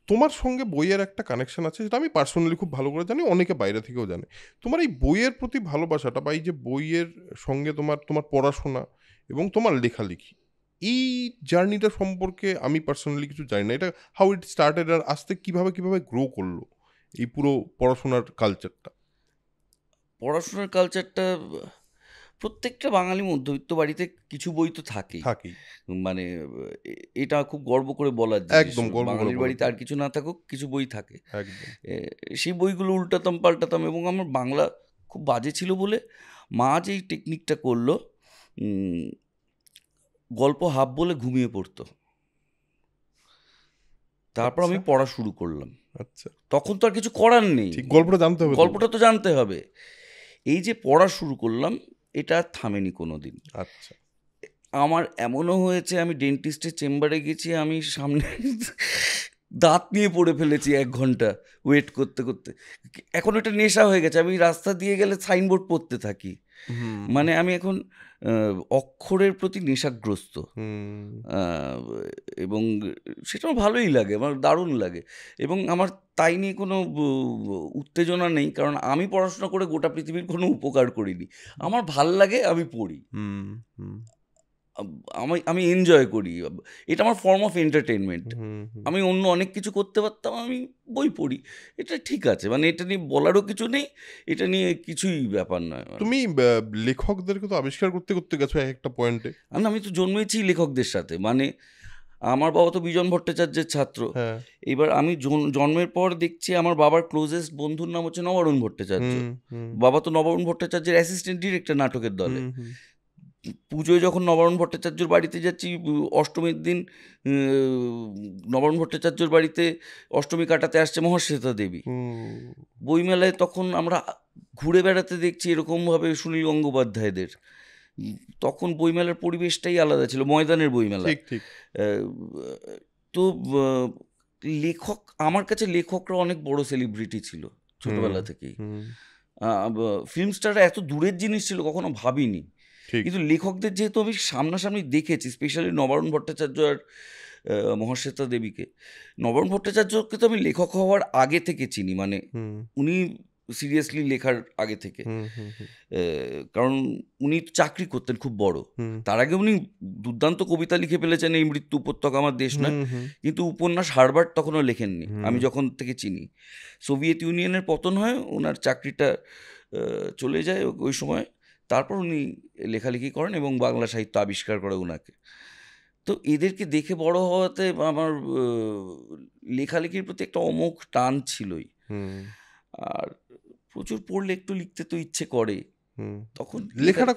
তোমার সঙ্গে বইয়ের একটা কানেকশন আছে, যেটা আমি পার্সোনালি খুব ভালো করে জানি, অনেকে বাইরে থেকেও জানে। তোমার এই বইয়ের প্রতি ভালোবাসাটা বা এই যে বইয়ের সঙ্গে তোমার পড়াশোনা এবং তোমার লেখালেখি, এই জার্নিটা সম্পর্কে আমি পার্সোনালি কিছু জানি না, এটা হাউ ইট স্টার্টেড আর আস্তে কিভাবে গ্রো করলো এই পুরো পড়াশোনার কালচারটা? পড়াশোনার কালচারটা প্রত্যেকটা বাঙালি মধ্যবিত্ত বাড়িতে কিছু বই তো থাকেই। থাকেই, মানে এটা খুব গর্ব করে বলার জিনিস। একদম গর্ব করে বাঙালির বলা বাড়িতে যায়। আর কিছু না থাকুক, কিছু বই থাকে। একদম। এ সেই বইগুলো উল্টাতাম পাল্টাতাম, এবং আমার বাংলা খুব বাজে ছিল বলে মা যে এই টেকনিকটা করলো, উম, গল্প হাফ বলে ঘুমিয়ে পড়তো। তারপর আমি আচ্ছা, পড়া শুরু করলাম। আচ্ছা, তখন তো আর কিছু করার নেই, ঠিক গল্পটা জানতে হবে তো। গল্পটা তো জানতে হবে। এই যে পড়া শুরু করলাম, এটা আর থামেনি কোনোদিন। আচ্ছা, আমার এমনও হয়েছে, আমি ডেন্টিস্টের চেম্বারে গেছি, আমি সামনে দাঁত নিয়ে পড়ে ফেলেছি 1 ঘন্টা ওয়েট করতে করতে। এখন এটা নেশা হয়ে গেছে, আমি রাস্তা দিয়ে গেলে সাইনবোর্ড পড়তে থাকি। হুম, মানে আমি এখন অক্ষরের প্রতি নেশাগ্রস্ত। হুম, আহ, এবং সেটা আমার ভালোই লাগে, আমার দারুণ লাগে। এবং আমার তাই নিয়ে কোনো উত্তেজনা নেই, কারণ আমি পড়াশোনা করে গোটা পৃথিবীর কোনো উপকার করিনি। আমার ভাল লাগে, আমি পড়ি। হুম, হুম, আমি আমি এনজয় করি। এটা আমার ফর্ম অফ এন্টারটেনমেন্ট। হুম, হুম। আমি অন্য অনেক কিছু করতে পারতাম, আমি বই পড়ি। এটা ঠিক আছে, মানে এটা নিয়ে বলারও কিছু নেই, এটা নিয়ে কিছুই ব্যাপার নয়। তুমি লেখকদেরকে তো আবিষ্কার করতে করতে গেছো এক একটা পয়েন্টে। আমি তো জন্মেছি লেখকদের সাথে, মানে আমার বাবা তো বিজন ভট্টাচার্যের ছাত্র। হ্যাঁ, এবার আমি জন্মের পর দেখছি আমার বাবার ক্লোজেস্ট বন্ধুর নাম হচ্ছে নবারুণ ভট্টাচার্য। হুম, হুম, বাবা তো নবারুণ ভট্টাচার্যের অ্যাসিস্ট্যান্ট ডিরেক্টর নাটকের দলে। হুম, হুম, পুজোয় যখন নবারুণ ভট্টাচার্যর বাড়িতে যাচ্ছি, অষ্টমীর দিন নবারুণ ভট্টাচার্যর বাড়িতে অষ্টমী কাটাতে আসছে মহাশ্বেতা দেবী। হুম, বইমেলায় তখন আমরা ঘুরে বেড়াতে দেখছি এরকমভাবে সুনীল গঙ্গোপাধ্যায়দের। তখন বইমেলার পরিবেশটাই আলাদা ছিল, ময়দানের বইমেলা। ঠিক, ঠিক। আহ, তো লেখক, আমার কাছে লেখকরা অনেক বড় সেলিব্রিটি ছিল হুম, ছোটবেলা থেকেই। হুম, ফিল্ম স্টাররা এত দূরের জিনিস ছিল কখনো ভাবিনি। ঠিক। কিন্তু লেখকদের যেহেতু আমি সামনাসামনি দেখেছি, স্পেশালি নবারুণ ভট্টাচার্য আর মহাশ্বেতা দেবীকে। নবারুণ ভট্টাচার্যকে তো আমি লেখক হওয়ার আগে থেকে চিনি, মানে হুম, উনি সিরিয়াসলি লেখার আগে থেকে। হুম, হুম, হুম, কারণ উনি চাকরি করতেন খুব বড়। হুম, তার আগে উনি দুর্দান্ত কবিতা লিখে ফেলেছেন, এই মৃত্যু উপত্যকা আমার দেশ নয়। হুম, হুম, কিন্তু উপন্যাস হারবার্ট তখনও লেখেননি, হুম, আমি যখন থেকে চিনি। সোভিয়েত ইউনিয়নের পতন হয়, ওনার চাকরিটা চলে যায় ওই সময়। তারপর উনি লেখালেখি করেন এবং বাংলা সাহিত্য আবিষ্কার করে ওনাকে। তো এদেরকে দেখে বড় হওয়াতে আমার লেখালেখির প্রতি একটা অমোঘ টান ছিলই। হুম, আর প্রচুর পড়লে একটু লিখতে তো ইচ্ছে করে। হুম। তখন লেখাটা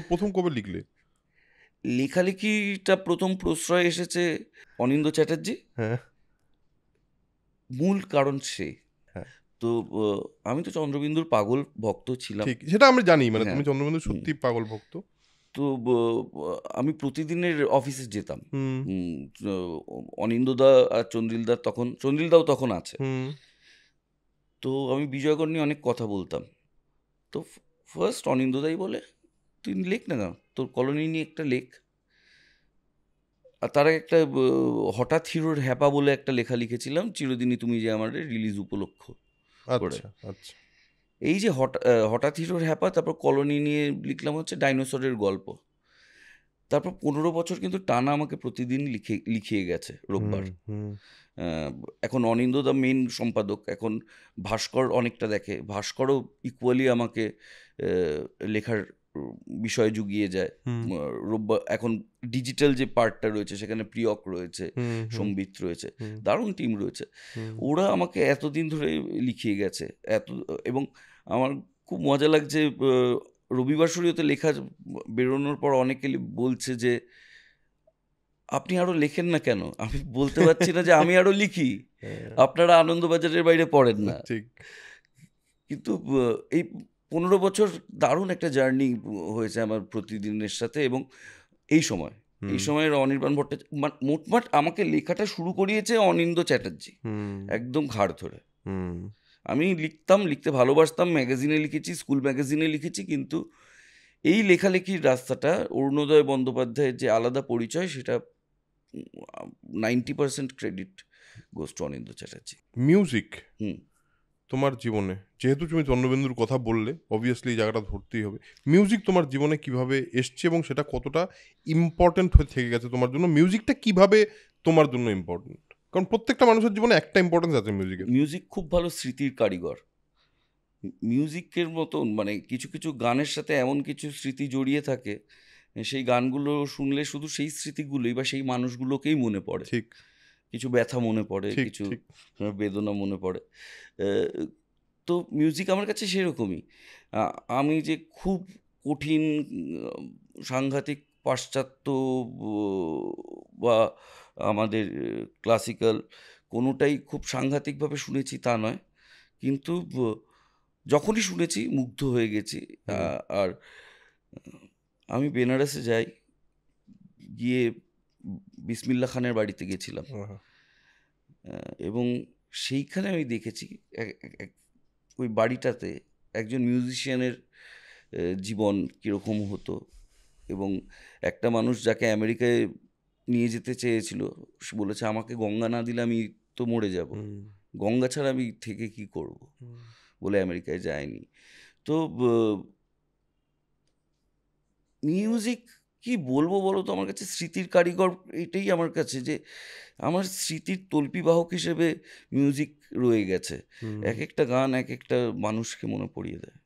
প্রথম কবে লিখলে? লেখালেখিটা প্রথম প্রশ্রয় এসেছে অনিন্দ্য চ্যাটার্জি। হ্যাঁ, মূল কারণ সে। হ্যাঁ, তো আমি তো চন্দ্রবিন্দুর পাগল ভক্ত ছিলাম। ঠিক। সেটা আমি জানি, মানে হ্যাঁ। তুমি চন্দ্রবিন্দু হুম। সত্যি পাগল ভক্ত। তো আমি প্রতিদিনের অফিসে যেতাম। হুম, উম, অনিন্দ্যদা আর চন্দ্রিলদা, তখন চন্দ্রিলদাও তখন আছে। হুম, তো আমি বিজয়গড় নিয়ে অনেক কথা বলতাম। তো ফার্স্ট অনিন্দ্যদাই বলে, তুই লেখ না, তোর কলোনি নিয়ে একটা লেখ। আর তার আগে একটা হঠাৎ হিরোর হ্যাপা বলে একটা লেখা লিখেছিলাম, চিরদিনই তুমি যে আমার, রিলিজ উপলক্ষ করে। আচ্ছা, আচ্ছা, এই যে হঠাৎ হিরোর হ্যাপা, তারপর কলোনি নিয়ে লিখলাম হচ্ছে ডাইনোসরের গল্প। তারপর 15 বছর কিন্তু টানা আমাকে প্রতিদিন লিখিয়ে গেছে হুম, রোববার। হুম, আহ, এখন অনিন্দ্য দা মেন সম্পাদক, এখন ভাস্কর অনেকটা দেখে, ভাস্করও ইকুয়ালি আমাকে লেখার বিষয়ে জুগিয়ে যায়। হুম, রোববার এখন ডিজিটাল যে পার্টটা রয়েছে, সেখানে প্রিয়ক রয়েছে, হুম, হুম, সম্বিত রয়েছে, হুম, দারুণ টিম রয়েছে। হুম, ওরা আমাকে এতদিন ধরে লিখিয়ে গেছে এত। এবং আমার খুব মজা লাগছে, রবিবার শরীয়তে লেখা বেরোনোর পর অনেকে বলছে যে আপনি আরো লেখেন না কেন? আমি বলতে পারছি না যে আমি আরো লিখি, হ্যাঁ, আপনারা আনন্দবাজারের বাইরে পড়েন না। ঠিক। কিন্তু এই 15 বছর দারুণ একটা জার্নি হয়েছে আমার প্রতিদিনের সাথে। এবং এই সময়, এই হুম, সময়ের অনির্বাণ ভট্টাচার্য মোটমাট আমাকে লেখাটা শুরু করিয়েছে অনিন্দ্য চ্যাটার্জি, হুম, একদম ঘাড় ধরে। হুম, আমি লিখতাম, লিখতে ভালোবাসতাম, ম্যাগাজিনে লিখেছি, স্কুল ম্যাগাজিনে লিখেছি, কিন্তু এই লেখালেখির রাস্তাটা, অরুণোদয় বন্দ্যোপাধ্যায়ের যে আলাদা পরিচয়, সেটা 90% credit goes to Anindya Chatterjee. Music. হুম। তোমার জীবনে, যেহেতু তুমি চন্দ্রবিন্দুর কথা বললে, অবভিয়াসলি এই জায়গাটা ধরতেই হবে, মিউজিক তোমার জীবনে কিভাবে এসছে এবং সেটা কতটা ইম্পর্ট্যান্ট হয়ে থেকে গেছে তোমার জন্য? মিউজিকটা কিভাবে তোমার জন্য ইম্পর্ট্যান্ট? কারণ প্রত্যেকটা মানুষের জীবনে একটা ইম্পর্টেন্স আছে মিউজিকের। মিউজিক খুব ভালো স্মৃতির কারিগর। মিউজিকের মতন মানে কিছু কিছু গানের সাথে এমন কিছু স্মৃতি জড়িয়ে থাকে, সেই গানগুলো শুনলে শুধু সেই স্মৃতিগুলোই বা সেই মানুষগুলোকেই মনে পড়ে। ঠিক কিছু ব্যথা মনে পড়ে, ঠিক কিছু ঠিক বেদনা মনে পড়ে। তো মিউজিক আমার কাছে সেরকমই। আমি যে খুব কঠিন, সাংঘাতিক পাশ্চাত্য বা আমাদের ক্লাসিক্যাল কোনোটাই খুব সাংঘাতিকভাবে শুনেছি তা নয়, কিন্তু যখনই শুনেছি মুগ্ধ হয়ে গেছি। আর আমি বেনারসে যাই, গিয়ে বিসমিল্লাহ খানের বাড়িতে গেছিলাম, এবং সেইখানে আমি দেখেছি ওই বাড়িটাতে একজন মিউজিশিয়ানের জীবন কীরকম হতো, এবং একটা মানুষ যাকে আমেরিকায় নিয়ে যেতে চেয়েছিল, সে বলেছে আমাকে গঙ্গা না দিলে আমি তো মরে যাব, গঙ্গা ছাড়া আমি থেকে কি করব, বলে আমেরিকায় যায়নি। তো মিউজিক কি বলবো বলো তো, আমার কাছে স্মৃতির কারিগর এটাই আমার কাছে, যে আমার স্মৃতির তল্পিবাহক হিসেবে মিউজিক রয়ে গেছে। এক একটা গান এক একটা মানুষকে মনে পড়িয়ে দেয়।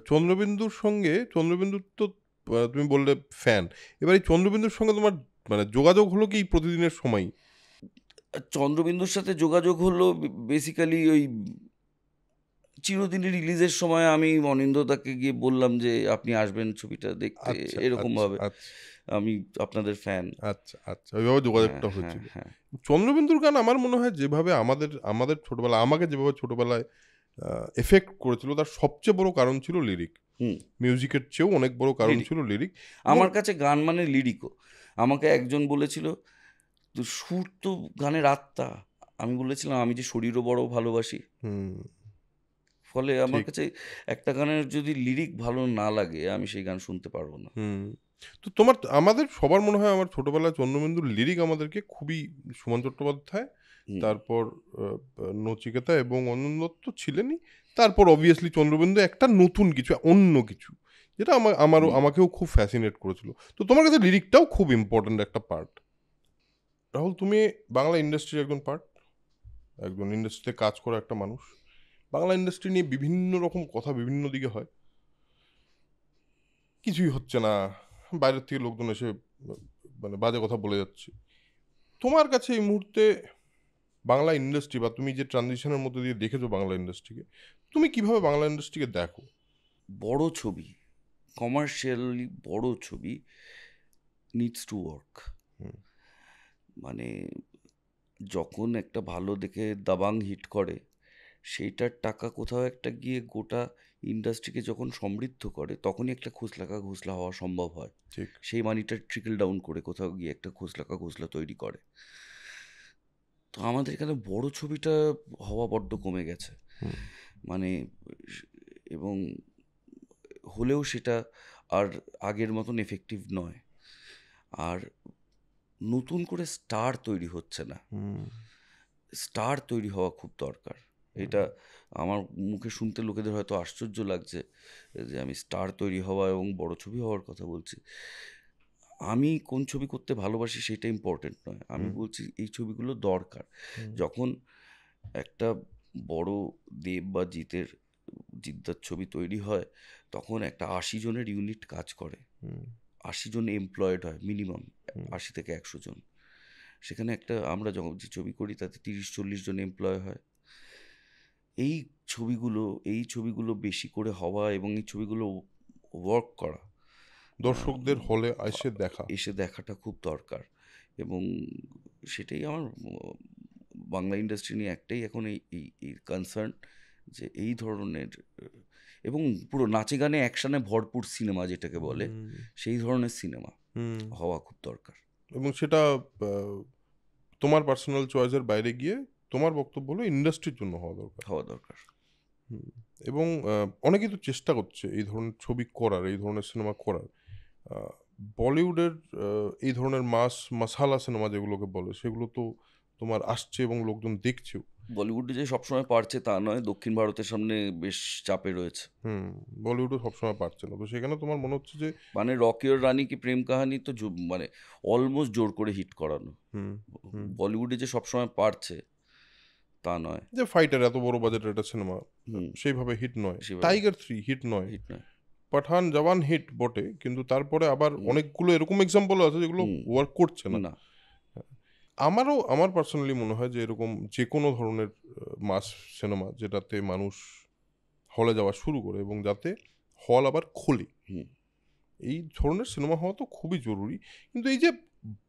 চন্দ্রবিন্দুর সঙ্গে, চন্দ্রবিন্দুর তো তুমি বললে ফ্যান, এবার এই চন্দ্রবিন্দুর সঙ্গে তোমার মানে যোগাযোগ হলো কি প্রতিদিনের সময়? চন্দ্রবিন্দুর সাথে যোগাযোগ হলো বেসিক্যালি ওই চিরদিনই রিলিজের সময় আমি অনিন্দ্যদাকে গিয়ে বললাম যে আপনি আসবেন ছবিটা দেখতে, আচ্ছা এরকম আচ্ছা ভাবে আচ্ছা আমি আপনাদের ফ্যান। আচ্ছা আচ্ছা ওইভাবে যোগাযোগটা হ্যাঁ, হয়েছিল। হ্যাঁ। চন্দ্রবিন্দুর গান আমার মনে হয় যেভাবে আমাদের আমাদের ছোটবেলা, আমাকে যেভাবে ছোটবেলায় এফেক্ট করেছিল, তার সবচেয়ে বড় কারণ ছিল লিরিক। মিউজিকের চেয়েও অনেক বড় কারণ ছিল লিরিক। আমার কাছে গান মানে লিরিকও। আমাকে একজন বলেছিল তো সুর তো গানের আত্মা। আমি বলেছিলাম আমি যে শরীরও বড় ভালোবাসি। ফলে আমার কাছে একটা গানের যদি লিরিক ভালো না লাগে আমি সেই গান শুনতে পারবো না। তো তোমার, আমাদের সবার মনে হয় আমার ছোটবেলায় চন্দ্রবিন্দুর লিরিক আমাদেরকে খুবই, সুমন চট্টোপাধ্যায়, তারপর নচিকেতা এবং অনন্ত দত্ত ছিলেনই, তারপর অবভিয়াসলি চন্দ্রবিন্দু একটা নতুন কিছু, অন্য কিছু, যেটা আমাকেও খুব ফ্যাসিনেট করেছিল। তো তোমার কাছে লিরিকটাও খুব ইম্পর্টেন্ট একটা পার্ট। রাহুল, তুমি বাংলা ইন্ডাস্ট্রির একজন পার্ট, একজন ইন্ডাস্ট্রিতে কাজ করা একটা মানুষ। বাংলা ইন্ডাস্ট্রি নিয়ে বিভিন্ন রকম কথা বিভিন্ন দিকে হয়, কিছুই হচ্ছে না, বাইরের থেকে লোকজন এসে মানে বাজে কথা বলে যাচ্ছে। তোমার কাছে এই মুহূর্তে বাংলা ইন্ডাস্ট্রি, বা তুমি যে ট্রানজিশনের মধ্যে দিয়ে দেখেছো বাংলা ইন্ডাস্ট্রিকে, তুমি কিভাবে বাংলা ইন্ডাস্ট্রিকে দেখো? বড় ছবি, কমার্শিয়ালি বড় ছবি নিডস টু ওয়ার্ক। মানে যখন একটা ভালো দেখে দাবাং হিট করে, সেইটার টাকা কোথাও একটা গিয়ে গোটা ইন্ডাস্ট্রিকে যখন সমৃদ্ধ করে, তখনই একটা ঘোষলা হওয়া সম্ভব হয়। সেই মানিটা ট্রিকল ডাউন করে কোথাও গিয়ে একটা ঘোষলা তৈরি করে। তো আমাদের এখানে বড় ছবিটা হওয়া বড্ড কমে গেছে, মানে, এবং হলেও সেটা আর আগের মতন এফেক্টিভ নয়। আর নতুন করে স্টার তৈরি হচ্ছে না। স্টার তৈরি হওয়া খুব দরকার। এটা আমার মুখে শুনতে লোকেদের হয়তো আশ্চর্য লাগছে যে আমি স্টার তৈরি হওয়া এবং বড় ছবি হওয়ার কথা বলছি। আমি কোন ছবি করতে ভালোবাসি সেটা ইম্পর্টেন্ট নয়, আমি বলছি এই ছবিগুলো দরকার। যখন একটা বড় দেব বা জিদ্দার ছবি তৈরি হয়, তখন একটা 80 জনের ইউনিট কাজ করে, 80 জন এমপ্লয়েড হয় মিনিমাম, 80 থেকে 100 জন। সেখানে একটা আমরা যখন যে ছবি করি তাতে 30-40 জন এমপ্লয় হয়। এই ছবিগুলো বেশি করে হওয়া এবং এই ছবিগুলো ওয়ার্ক করা, দর্শকদের হলে এসে দেখাটা খুব দরকার। এবং সেটাই আমার বাংলা ইন্ডাস্ট্রি নিয়ে একটাই এখন এই কনসার্ন, যে এই ধরনের এবং পুরো নাচে গানে অ্যাকশনে ভরপুর সিনেমা যেটাকে বলে, সেই ধরনের সিনেমা হওয়া খুব দরকার। এবং সেটা তোমার পার্সোনাল চয়েসের বাইরে গিয়ে তোমার বক্তব্য হলো ইন্ডাস্ট্রির জন্য হওয়া দরকার। এবং অনেকেই তো চেষ্টা করছে এই ধরনের ছবি করার, এই ধরনের সিনেমা করার। বলিউডের এই ধরনের মাসালা সিনেমা যেগুলোকে বলে, সেগুলো তো তোমার আসছে এবং লোকজন দেখছেও। বলিউডে যে সবসময় পারছে তা নয়, দক্ষিণ ভারতের সামনে বেশ চাপে রয়েছে। বলিউডও সবসময় পারছে না, তো সেখানে তোমার মনে হচ্ছে যে মানে রকি আর রানী কি প্রেম কাহানি তো মানে অলমোস্ট জোর করে হিট করানো। হুম হুম বলিউডে যে সবসময় পারছে তা নয়। যে ফাইটার এত বড় বাজেটের একটা সিনেমা হুম সেইভাবে হিট নয়, সেভাবে টাইগার 3 হিট নয়, হিট নয়। পাঠান জওয়ান হিট বটে, কিন্তু তারপরে আবার হুম অনেকগুলো এরকম এক্সাম্পল আছে যেগুলো হুম ওয়ার্ক করছে না। না আমার পার্সোনালি মনে হয় যে এরকম যে কোনো ধরনের মাস সিনেমা যেটাতে মানুষ হলে যাওয়া শুরু করে এবং যাতে হল আবার খোলে, হুম এই ধরনের সিনেমা হওয়া তো খুবই জরুরি। কিন্তু এই যে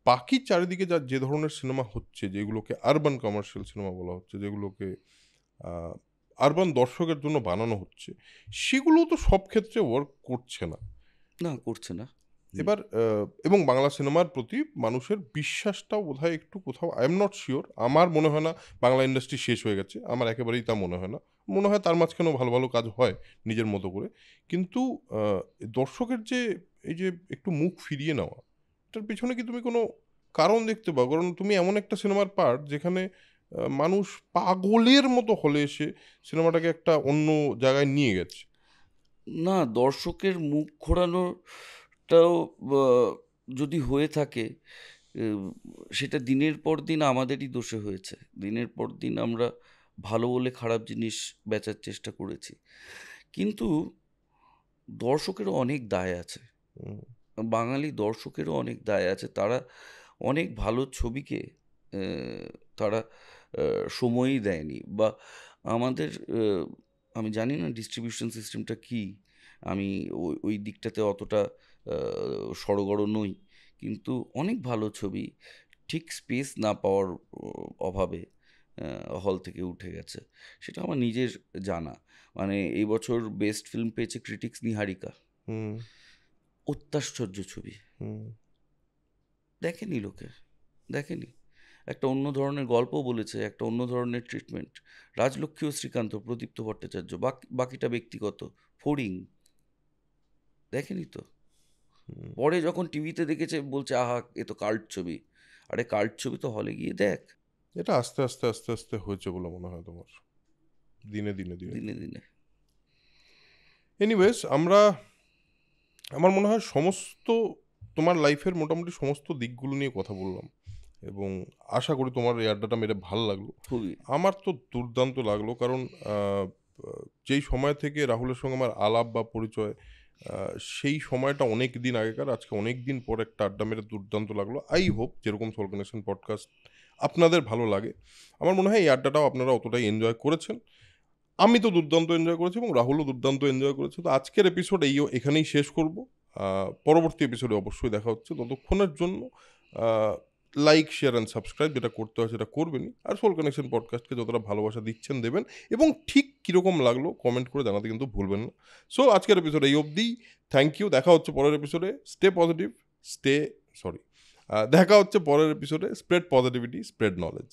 বাকি চারিদিকে যে ধরনের সিনেমা হচ্ছে, যেগুলোকে আরবান কমার্শিয়াল সিনেমা বলা হচ্ছে, যেগুলোকে আরবান দর্শকের জন্য বানানো হচ্ছে, সেগুলো তো সব ক্ষেত্রে ওয়ার্ক করছে না। না করছে না। এবার এবং বাংলা সিনেমার প্রতি মানুষের বিশ্বাসটাও বোধহয় একটু কোথাও, আই এম নট শিওর, আমার মনে হয় না বাংলা ইন্ডাস্ট্রি শেষ হয়ে গেছে, আমার একেবারেই তা মনে হয় না। মনে হয় তার মাঝখানেও ভালো ভালো কাজ হয় নিজের মতো করে, কিন্তু দর্শকের যে এই যে একটু মুখ ফিরিয়ে নেওয়া, এটার পিছনে কি তুমি কোনো কারণ দেখতে পাও? কারণ তুমি এমন একটা সিনেমার পার্ট যেখানে মানুষ পাগলের মতো হলে এসে সিনেমাটাকে একটা অন্য জায়গায় নিয়ে গেছে। না, দর্শকের মুখ ঘোরানোটাও যদি হয়ে থাকে, উম, সেটা দিনের পর দিন আমাদেরই দোষে হয়েছে। দিনের পর দিন আমরা ভালো বলে খারাপ জিনিস বেচার চেষ্টা করেছি, কিন্তু দর্শকেরও অনেক দায় আছে। হুম, বাঙালি দর্শকেরও অনেক দায় আছে। তারা অনেক ভালো ছবিকে তারা সময়ই দেয়নি, বা আমাদের আমি জানি না ডিস্ট্রিবিউশন সিস্টেমটা কী, আমি ওই দিকটাতে অতটা সড়গড় নই, কিন্তু অনেক ভালো ছবি ঠিক স্পেস না পাওয়ার অভাবে হল থেকে উঠে গেছে। সেটা আমার নিজের জানা। মানে এই বছর বেস্ট ফিল্ম পেয়েছে ক্রিটিক্স নিহারিকা। হুম, অত্যাশ্চর্য ছবি। হুম, দেখেনি লোকে, দেখেনি। একটা অন্য ধরনের গল্প বলেছে, একটা অন্য ধরনের ট্রিটমেন্ট। রাজলক্ষ্মী ও শ্রীকান্ত, প্রদীপ্ত ভট্টাচার্য, বাকিটা ব্যক্তিগত। ফড়িং দেখেনি তো। হুম। পরে যখন টিভিতে দেখেছে বলছে আহা এ তো কাল্ট ছবি। আরে কাল্ট ছবি তো হলে গিয়ে দেখ। এটা আস্তে আস্তে আস্তে আস্তে হয়েছে বলে মনে হয় তোমার, দিনে দিনে দিনে দিনে দিনে। দিনে এনিওয়েজ, আমার মনে হয় সমস্ত তোমার লাইফের মোটামুটি সমস্ত দিকগুলো নিয়ে কথা বললাম, এবং আশা করি তোমার এই আড্ডাটা মেরে ভালো লাগলো। খুবই। আমার তো দুর্দান্ত লাগলো, কারণ যেই সময় থেকে রাহুলের সঙ্গে আমার আলাপ বা পরিচয়, সেই সময়টা অনেক দিন আগেকার, আজকে অনেক দিন পর একটা আড্ডা মেরে দুর্দান্ত লাগলো। আই হোপ যেরকম সোল কানেকশন পডকাস্ট আপনাদের ভালো লাগে, আমার মনে হয় এই আড্ডাটাও আপনারা অতটাই এনজয় করেছেন। আমি তো দুর্দান্ত এনজয় করেছি এবং রাহুলও দুর্দান্ত এনজয় করেছে। তো আজকের এপিসোড এখানেই শেষ করব। পরবর্তী এপিসোডে অবশ্যই দেখা হচ্ছে। ততক্ষণের জন্য লাইক, শেয়ার অ্যান্ড সাবস্ক্রাইব যেটা করতে হয় সেটা করবেনই, আর সোল কানেকশন পডকাস্টকে যতটা ভালোবাসা দিচ্ছেন দেবেন, এবং ঠিক কীরকম লাগলো কমেন্ট করে জানাতে কিন্তু ভুলবেন না। সো আজকের এপিসোড এই অবধি। থ্যাংক ইউ, দেখা হচ্ছে পরের এপিসোডে। স্টে পজিটিভ, দেখা হচ্ছে পরের এপিসোডে। Spread positivity, spread knowledge.